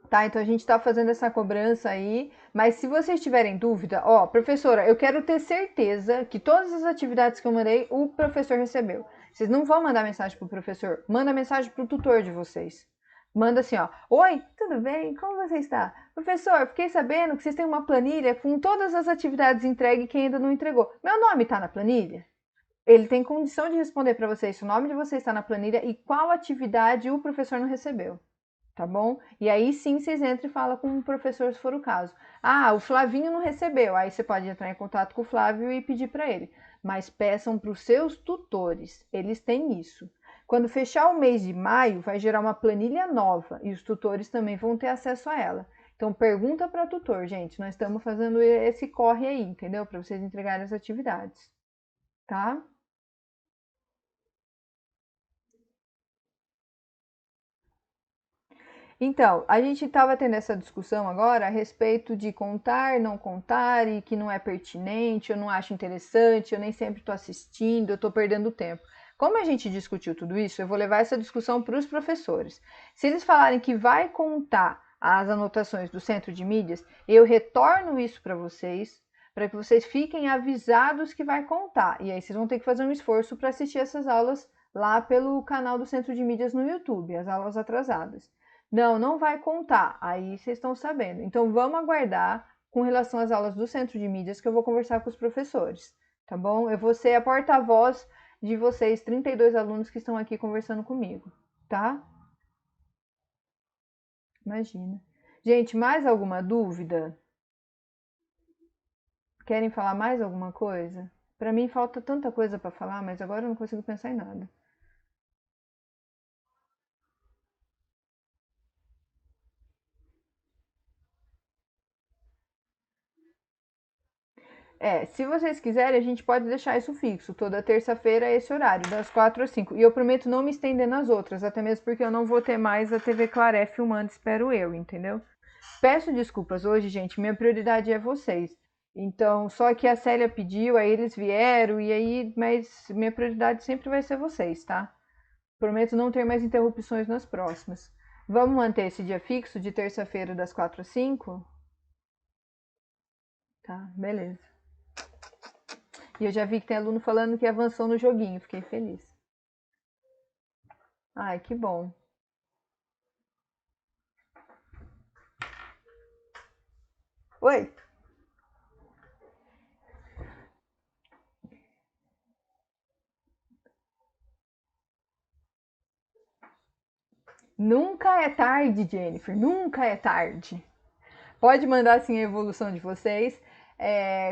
Tá, então a gente tá fazendo essa cobrança aí, mas se vocês tiverem dúvida, professora, eu quero ter certeza que todas as atividades que eu mandei, o professor recebeu. Vocês não vão mandar mensagem pro professor, manda mensagem pro tutor de vocês. Manda assim, ó. Oi, tudo bem? Como você está? Professor, fiquei sabendo que vocês têm uma planilha com todas as atividades entregues e quem ainda não entregou. Meu nome está na planilha? Ele tem condição de responder para vocês se o nome de vocês está na planilha e qual atividade o professor não recebeu. Tá bom? E aí sim vocês entram e falam com o professor se for o caso. Ah, o Flavinho não recebeu. Aí você pode entrar em contato com o Flávio e pedir para ele. Mas peçam para os seus tutores. Eles têm isso. Quando fechar o mês de maio, vai gerar uma planilha nova e os tutores também vão ter acesso a ela. Então pergunta para tutor, gente. Nós estamos fazendo esse corre aí, entendeu? Para vocês entregarem as atividades. Tá? Então, a gente estava tendo essa discussão agora a respeito de contar, não contar, e que não é pertinente, eu não acho interessante, eu nem sempre estou assistindo, eu estou perdendo tempo. Como a gente discutiu tudo isso, eu vou levar essa discussão para os professores. Se eles falarem que vai contar as anotações do centro de mídias, eu retorno isso para que vocês fiquem avisados que vai contar. E aí vocês vão ter que fazer um esforço para assistir essas aulas lá pelo canal do Centro de Mídias no YouTube, as aulas atrasadas. Não, não vai contar. Aí vocês estão sabendo. Então vamos aguardar com relação às aulas do Centro de Mídias que eu vou conversar com os professores, tá bom? Eu vou ser a porta-voz de vocês, 32 alunos que estão aqui conversando comigo, tá? Imagina. Gente, mais alguma dúvida? Querem falar mais alguma coisa? Para mim falta tanta coisa para falar, mas agora eu não consigo pensar em nada. Se vocês quiserem, a gente pode deixar isso fixo. Toda terça-feira é esse horário, das 4 às 5. E eu prometo não me estender nas outras, até mesmo porque eu não vou ter mais a TV Claré filmando, espero eu, entendeu? Peço desculpas hoje, gente, minha prioridade é vocês. Então, só que a Célia pediu, aí eles vieram, e aí, mas minha prioridade sempre vai ser vocês, tá? Prometo não ter mais interrupções nas próximas. Vamos manter esse dia fixo de terça-feira das 4 às 5? Tá, beleza. E eu já vi que tem aluno falando que avançou no joguinho, fiquei feliz. Ai, que bom. Oi? Nunca é tarde, Jennifer, nunca é tarde. Pode mandar sim a evolução de vocês.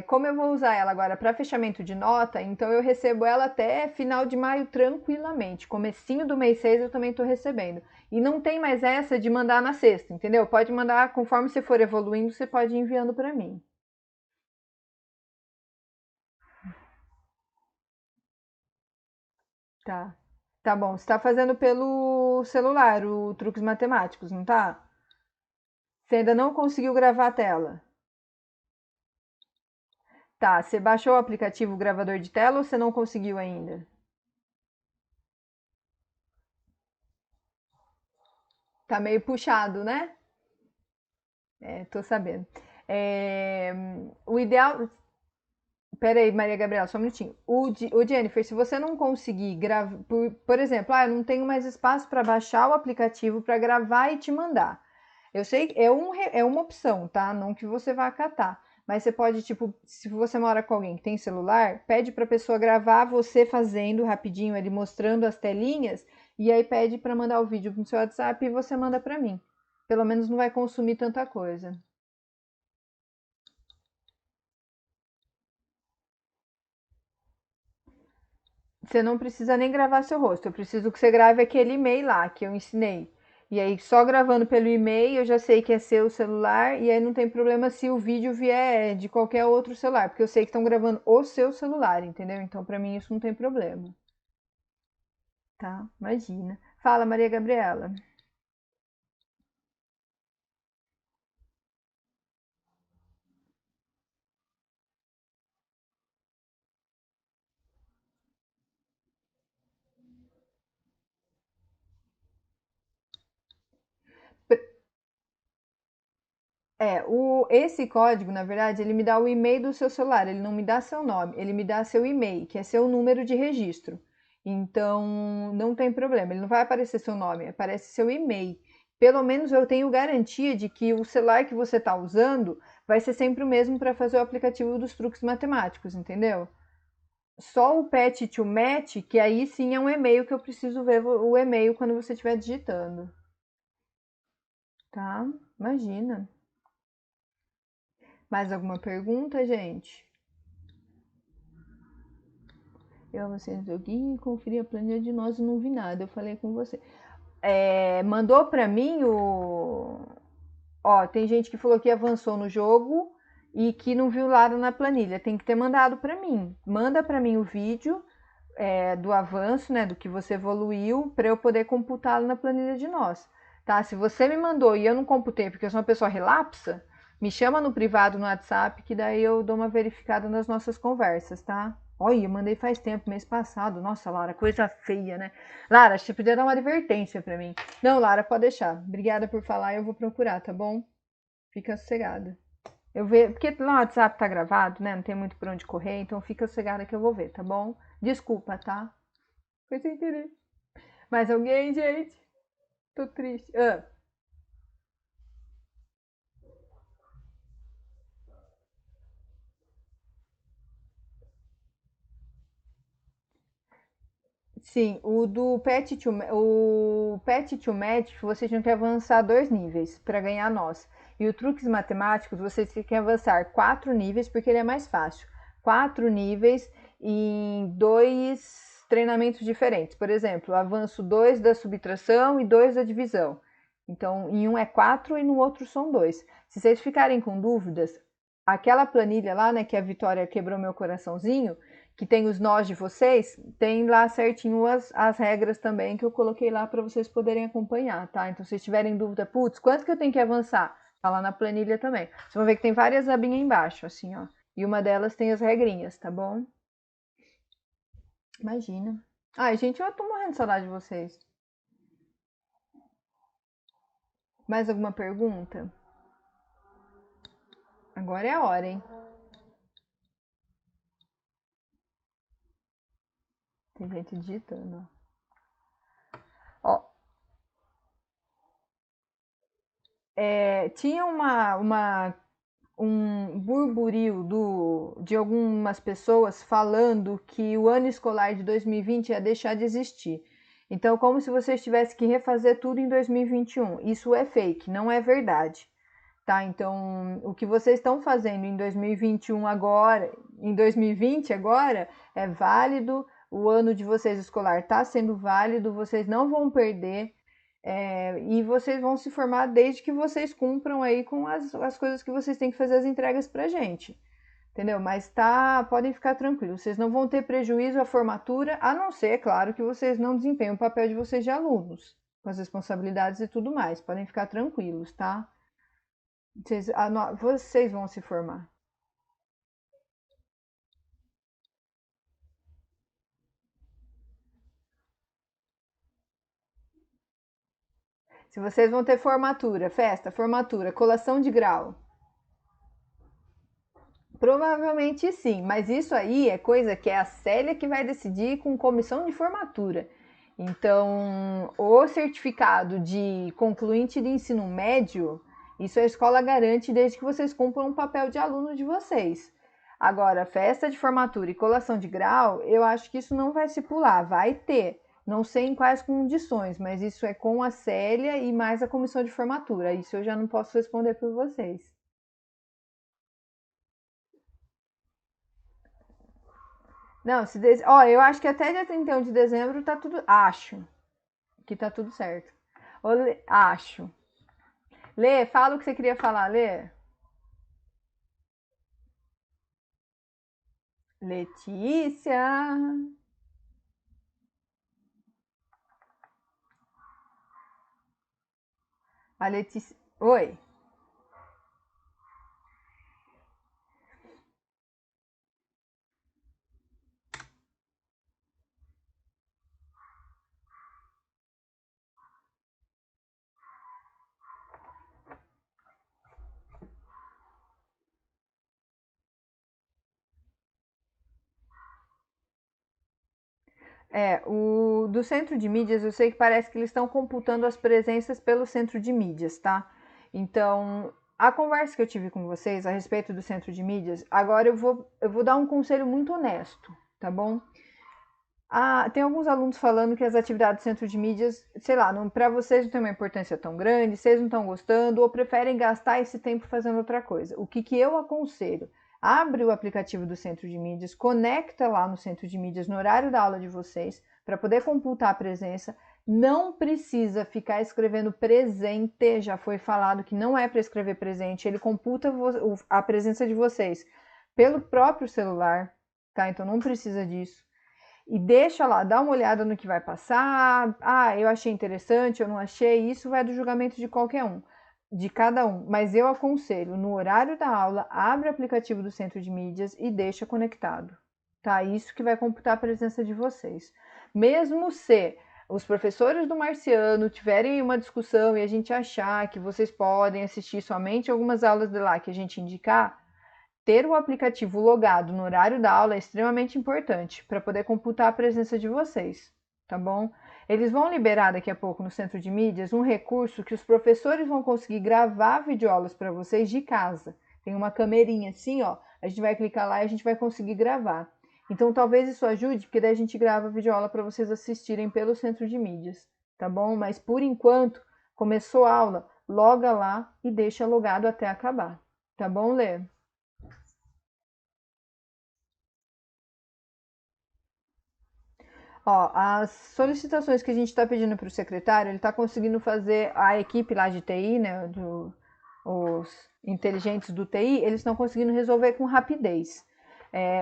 Como eu vou usar ela agora para fechamento de nota, então eu recebo ela até final de maio tranquilamente. Comecinho do mês 6 eu também estou recebendo. E não tem mais essa de mandar na sexta, entendeu? Pode mandar conforme você for evoluindo, você pode ir enviando para mim. Tá. Tá bom. Você tá fazendo pelo celular o Truques Matemáticos, não tá? Você ainda não conseguiu gravar a tela. Tá, você baixou o aplicativo gravador de tela ou você não conseguiu ainda? Tá meio puxado, né? Tô sabendo. O ideal. Pera aí, Maria Gabriela, só um minutinho. O Jennifer, se você não conseguir gravar, por exemplo, eu não tenho mais espaço para baixar o aplicativo para gravar e te mandar. Eu sei que é uma opção, tá? Não que você vá acatar. Mas você pode, tipo, se você mora com alguém que tem celular, pede para a pessoa gravar você fazendo rapidinho, ele mostrando as telinhas, e aí pede para mandar o vídeo no seu WhatsApp e você manda para mim. Pelo menos não vai consumir tanta coisa. Você não precisa nem gravar seu rosto, eu preciso que você grave aquele e-mail lá que eu ensinei. E aí, só gravando pelo e-mail, eu já sei que é seu celular, e aí não tem problema se o vídeo vier de qualquer outro celular, porque eu sei que estão gravando o seu celular, entendeu? Então, pra mim, isso não tem problema. Tá? Imagina. Fala, Maria Gabriela. Esse código, na verdade, ele me dá o e-mail do seu celular, ele não me dá seu nome, ele me dá seu e-mail, que é seu número de registro. Então, não tem problema, ele não vai aparecer seu nome, aparece seu e-mail. Pelo menos eu tenho garantia de que o celular que você está usando vai ser sempre o mesmo para fazer o aplicativo dos truques matemáticos, entendeu? Só o Pet to Match, que aí sim é um e-mail que eu preciso ver o e-mail quando você estiver digitando. Tá? Imagina. Mais alguma pergunta, gente? Eu avancei no joguinho e conferi a planilha de nós e não vi nada. Eu falei com você. Mandou pra mim o. Ó, tem gente que falou que avançou no jogo e que não viu nada na planilha. Tem que ter mandado pra mim. Manda pra mim o vídeo do avanço, né? Do que você evoluiu, pra eu poder computá-lo na planilha de nós. Tá? Se você me mandou e eu não computei porque eu sou uma pessoa relapsa, me chama no privado no WhatsApp que daí eu dou uma verificada nas nossas conversas, tá? Olha, eu mandei faz tempo, mês passado. Nossa, Lara, coisa feia, né? Lara, você podia dar uma advertência pra mim. Não, Lara, pode deixar. Obrigada por falar, eu vou procurar, tá bom? Fica sossegada. Eu vejo, porque lá o WhatsApp tá gravado, né? Não tem muito por onde correr, então fica sossegada que eu vou ver, tá bom? Desculpa, tá? Foi sem querer. Mais alguém, gente? Tô triste. Sim, o Pet to Match, vocês tinham que avançar 2 níveis para ganhar nós. E o Truques Matemáticos, vocês têm que avançar 4 níveis, porque ele é mais fácil. 4 níveis em 2 treinamentos diferentes. Por exemplo, avanço 2 da subtração e 2 da divisão. Então, em um é 4 e no outro são 2. Se vocês ficarem com dúvidas, aquela planilha lá, né, que a Vitória quebrou meu coraçãozinho, que tem os nós de vocês, tem lá certinho as regras também que eu coloquei lá para vocês poderem acompanhar, tá? Então, se vocês tiverem dúvida, putz, quanto que eu tenho que avançar? Tá lá na planilha também. Vocês vão ver que tem várias abinhas embaixo, assim, ó. E uma delas tem as regrinhas, tá bom? Imagina. Ai, gente, eu tô morrendo de saudade de vocês. Mais alguma pergunta? Agora é a hora, hein? Tem gente digitando, ó. Tinha um burburinho de algumas pessoas falando que o ano escolar de 2020 ia deixar de existir. Então, como se você tivesse que refazer tudo em 2021. Isso é fake, não é verdade. Tá? Então, o que vocês estão fazendo em 2021 agora, em 2020 agora, é válido. O ano de vocês escolar está sendo válido, vocês não vão perder. E vocês vão se formar desde que vocês cumpram aí com as coisas que vocês têm que fazer as entregas pra gente. Entendeu? Mas podem ficar tranquilos, vocês não vão ter prejuízo à formatura, a não ser, claro, que vocês não desempenhem o papel de vocês de alunos, com as responsabilidades e tudo mais. Podem ficar tranquilos, tá? Vocês vão se formar. Se vocês vão ter formatura, festa, formatura, colação de grau. Provavelmente sim, mas isso aí é coisa que é a Célia que vai decidir com comissão de formatura. Então, o certificado de concluinte de ensino médio, isso a escola garante desde que vocês cumpram o papel de aluno de vocês. Agora, festa de formatura e colação de grau, eu acho que isso não vai se pular, vai ter. Não sei em quais condições, mas isso é com a Célia e mais a comissão de formatura. Isso eu já não posso responder por vocês. Não, eu acho que até dia 31 de dezembro tá tudo. Acho que tá tudo certo. Acho. Lê, fala o que você queria falar, Lê. Letícia. A Letícia. Oi. O do centro de mídias, eu sei que parece que eles estão computando as presenças pelo centro de mídias, tá? Então, a conversa que eu tive com vocês a respeito do centro de mídias, agora eu vou dar um conselho muito honesto, tá bom? Tem alguns alunos falando que as atividades do centro de mídias, sei lá, para vocês não tem uma importância tão grande, vocês não estão gostando ou preferem gastar esse tempo fazendo outra coisa. O que eu aconselho? Abre o aplicativo do centro de mídias, conecta lá no centro de mídias no horário da aula de vocês para poder computar a presença. Não precisa ficar escrevendo presente, já foi falado que não é para escrever presente, ele computa a presença de vocês pelo próprio celular, tá? Então não precisa disso. E deixa lá, dá uma olhada no que vai passar. Eu achei interessante, eu não achei. Isso vai do julgamento de qualquer um, de cada um. Mas eu aconselho, no horário da aula, abre o aplicativo do centro de mídias e deixa conectado. Tá? Isso que vai computar a presença de vocês. Mesmo se os professores do Marciano tiverem uma discussão e a gente achar que vocês podem assistir somente algumas aulas de lá que a gente indicar, ter o aplicativo logado no horário da aula é extremamente importante para poder computar a presença de vocês, tá bom? Eles vão liberar daqui a pouco no centro de mídias um recurso que os professores vão conseguir gravar videoaulas para vocês de casa. Tem uma camerinha assim, ó, a gente vai clicar lá e a gente vai conseguir gravar. Então talvez isso ajude, porque daí a gente grava a videoaula para vocês assistirem pelo centro de mídias, tá bom? Mas por enquanto, começou a aula, loga lá e deixa logado até acabar, tá bom, Lê? Ó, as solicitações que a gente está pedindo para o secretário, ele está conseguindo fazer a equipe lá de TI, né, os inteligentes do TI, eles estão conseguindo resolver com rapidez.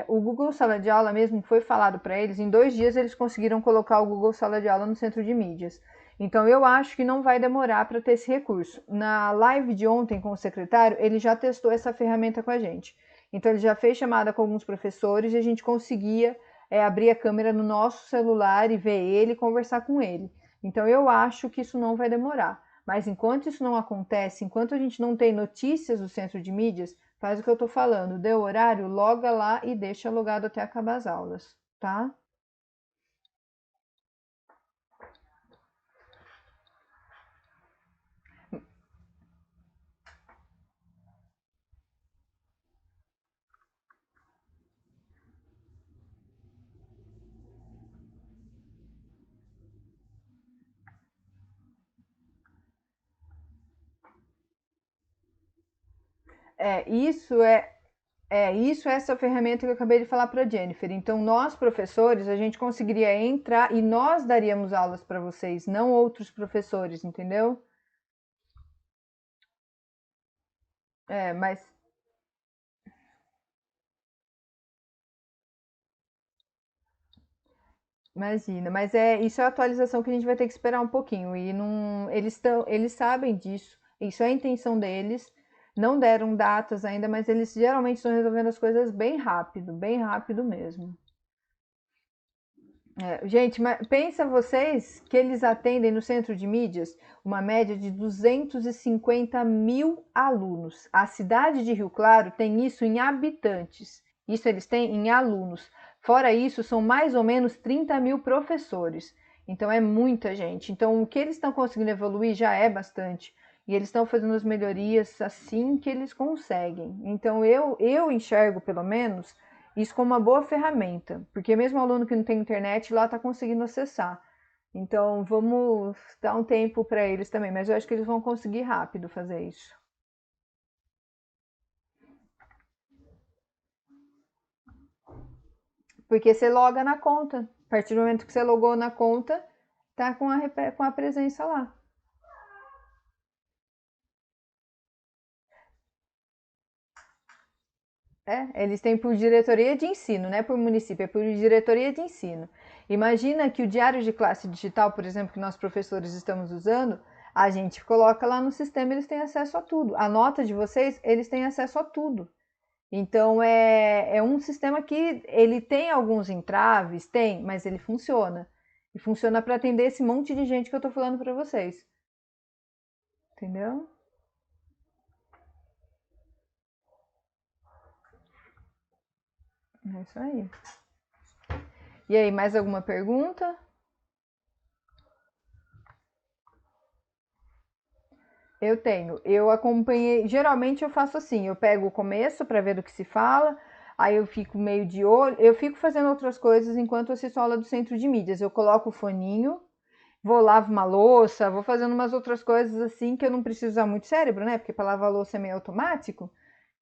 O Google Sala de Aula mesmo foi falado para eles, em 2 dias eles conseguiram colocar o Google Sala de Aula no centro de mídias. Então eu acho que não vai demorar para ter esse recurso. Na live de ontem com o secretário, ele já testou essa ferramenta com a gente. Então ele já fez chamada com alguns professores e a gente conseguia abrir a câmera no nosso celular e ver ele e conversar com ele. Então eu acho que isso não vai demorar. Mas enquanto isso não acontece, enquanto a gente não tem notícias do centro de mídias, faz o que eu estou falando, deu horário, loga lá e deixa logado até acabar as aulas, tá? Isso é essa ferramenta que eu acabei de falar para a Jennifer. Então, nós, professores, a gente conseguiria entrar e nós daríamos aulas para vocês, não outros professores, entendeu? Mas imagina, mas isso é a atualização que a gente vai ter que esperar um pouquinho. E não, eles sabem disso, isso é a intenção deles. Não deram datas ainda, mas eles geralmente estão resolvendo as coisas bem rápido mesmo. Gente, mas pensa vocês que eles atendem no centro de mídias uma média de 250 mil alunos. A cidade de Rio Claro tem isso em habitantes. Isso eles têm em alunos. Fora isso, são mais ou menos 30 mil professores. Então é muita gente. Então o que eles estão conseguindo evoluir já é bastante. E eles estão fazendo as melhorias assim que eles conseguem. Então eu enxergo, pelo menos, isso como uma boa ferramenta, porque mesmo aluno que não tem internet lá está conseguindo acessar. Então vamos dar um tempo para eles também, mas eu acho que eles vão conseguir rápido fazer isso. Porque você loga na conta. A partir do momento que você logou na conta, tá com a presença lá. Eles têm por diretoria de ensino, não é por município, é por diretoria de ensino. Imagina que o diário de classe digital, por exemplo, que nós professores estamos usando, a gente coloca lá no sistema, eles têm acesso a tudo. A nota de vocês, eles têm acesso a tudo. Então é um sistema que ele tem alguns entraves, tem, mas ele funciona. E funciona para atender esse monte de gente que eu estou falando para vocês. Entendeu? É isso aí. E aí, mais alguma pergunta? Eu tenho. Eu acompanhei. Geralmente eu faço assim: eu pego o começo para ver do que se fala, aí eu fico meio de olho. Eu fico fazendo outras coisas enquanto eu assisto a aula do centro de mídias. Eu coloco o foninho, vou lavar uma louça, vou fazendo umas outras coisas assim que eu não preciso usar muito cérebro, né? Porque para lavar a louça é meio automático.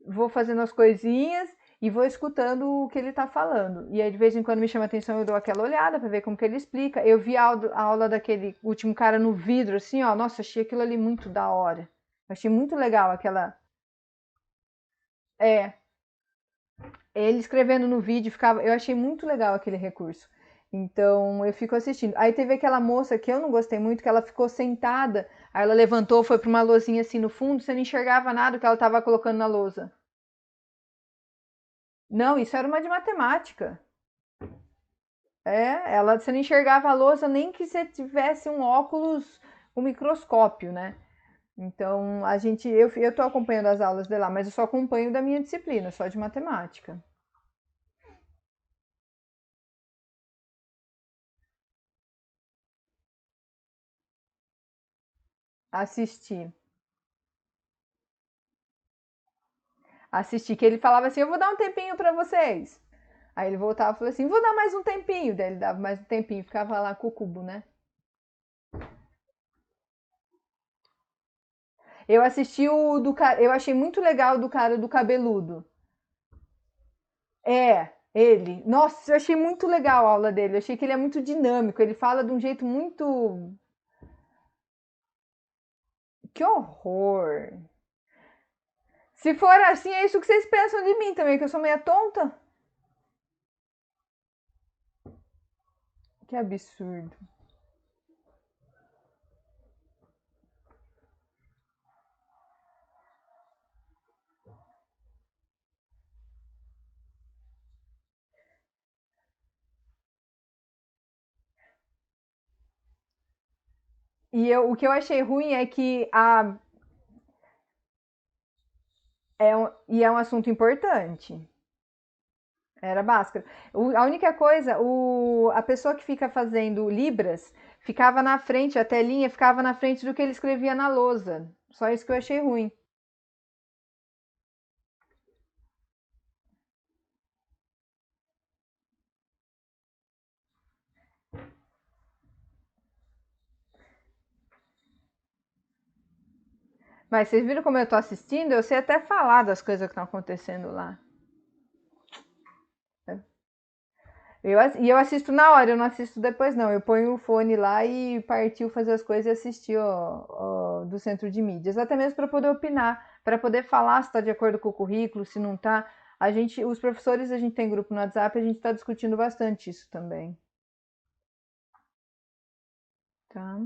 Vou fazendo as coisinhas e vou escutando o que ele está falando. E aí, de vez em quando, me chama a atenção, eu dou aquela olhada para ver como que ele explica. Eu vi a aula daquele último cara no vidro, assim, ó. Nossa, achei aquilo ali muito da hora. Achei muito legal aquela. É, ele escrevendo no vídeo, ficava. Eu achei muito legal aquele recurso. Então, eu fico assistindo. Aí teve aquela moça que eu não gostei muito, que ela ficou sentada. Aí ela levantou, foi para uma lousinha assim no fundo, você não enxergava nada que ela estava colocando na lousa. Não, isso era uma de matemática. Você não enxergava a lousa nem que você tivesse um óculos, um microscópio, né? Então, eu tô acompanhando as aulas de lá, mas eu só acompanho da minha disciplina, só de matemática. Assisti. Assisti, que ele falava assim, eu vou dar um tempinho para vocês. Aí ele voltava e falou assim, vou dar mais um tempinho. Daí ele dava mais um tempinho, ficava lá com o cubo, né? Eu assisti o do cara, eu achei muito legal do cara do cabeludo. Ele. Nossa, eu achei muito legal a aula dele. Eu achei que ele é muito dinâmico. Ele fala de um jeito muito. Que horror! Se for assim, é isso que vocês pensam de mim também, que eu sou meia tonta? Que absurdo. O que eu achei ruim é que é um assunto importante. Era Bhaskara. A única coisa, a pessoa que fica fazendo Libras ficava na frente, a telinha ficava na frente do que ele escrevia na lousa. Só isso que eu achei ruim. Mas vocês viram como eu tô assistindo? Eu sei até falar das coisas que estão acontecendo lá. E eu assisto na hora, eu não assisto depois, não. Eu ponho o fone lá e partiu fazer as coisas e assistir do centro de mídias. Até mesmo para poder opinar, para poder falar se está de acordo com o currículo, se não está. Os professores, a gente tem grupo no WhatsApp, a gente está discutindo bastante isso também. Tá?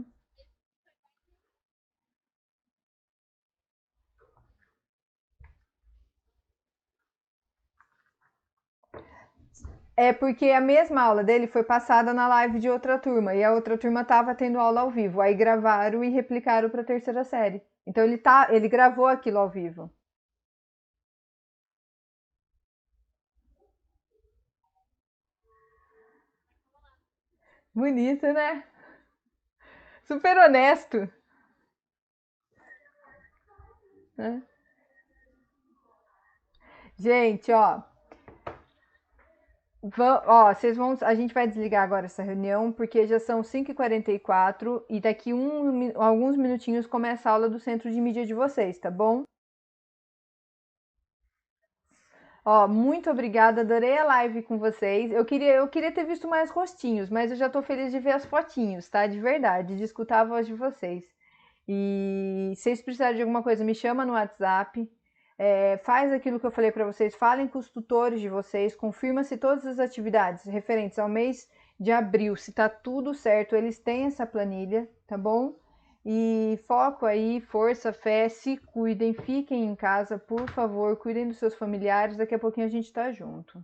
É porque a mesma aula dele foi passada na live de outra turma e a outra turma estava tendo aula ao vivo. Aí gravaram e replicaram para a terceira série. Então ele gravou aquilo ao vivo. Bonito, né? Super honesto. Né? Gente, vocês vão, a gente vai desligar agora essa reunião porque já são 5h44 e daqui alguns minutinhos começa a aula do centro de mídia de vocês, tá bom? Muito obrigada, adorei a live com vocês. Eu queria ter visto mais rostinhos, mas eu já tô feliz de ver as fotinhos, tá? De verdade, de escutar a voz de vocês. E se vocês precisarem de alguma coisa, me chama no WhatsApp. Faz aquilo que eu falei para vocês, falem com os tutores de vocês, confirma se todas as atividades referentes ao mês de abril, se tá tudo certo, eles têm essa planilha, tá bom? E foco aí, força, fé, se cuidem, fiquem em casa, por favor, cuidem dos seus familiares, daqui a pouquinho a gente tá junto.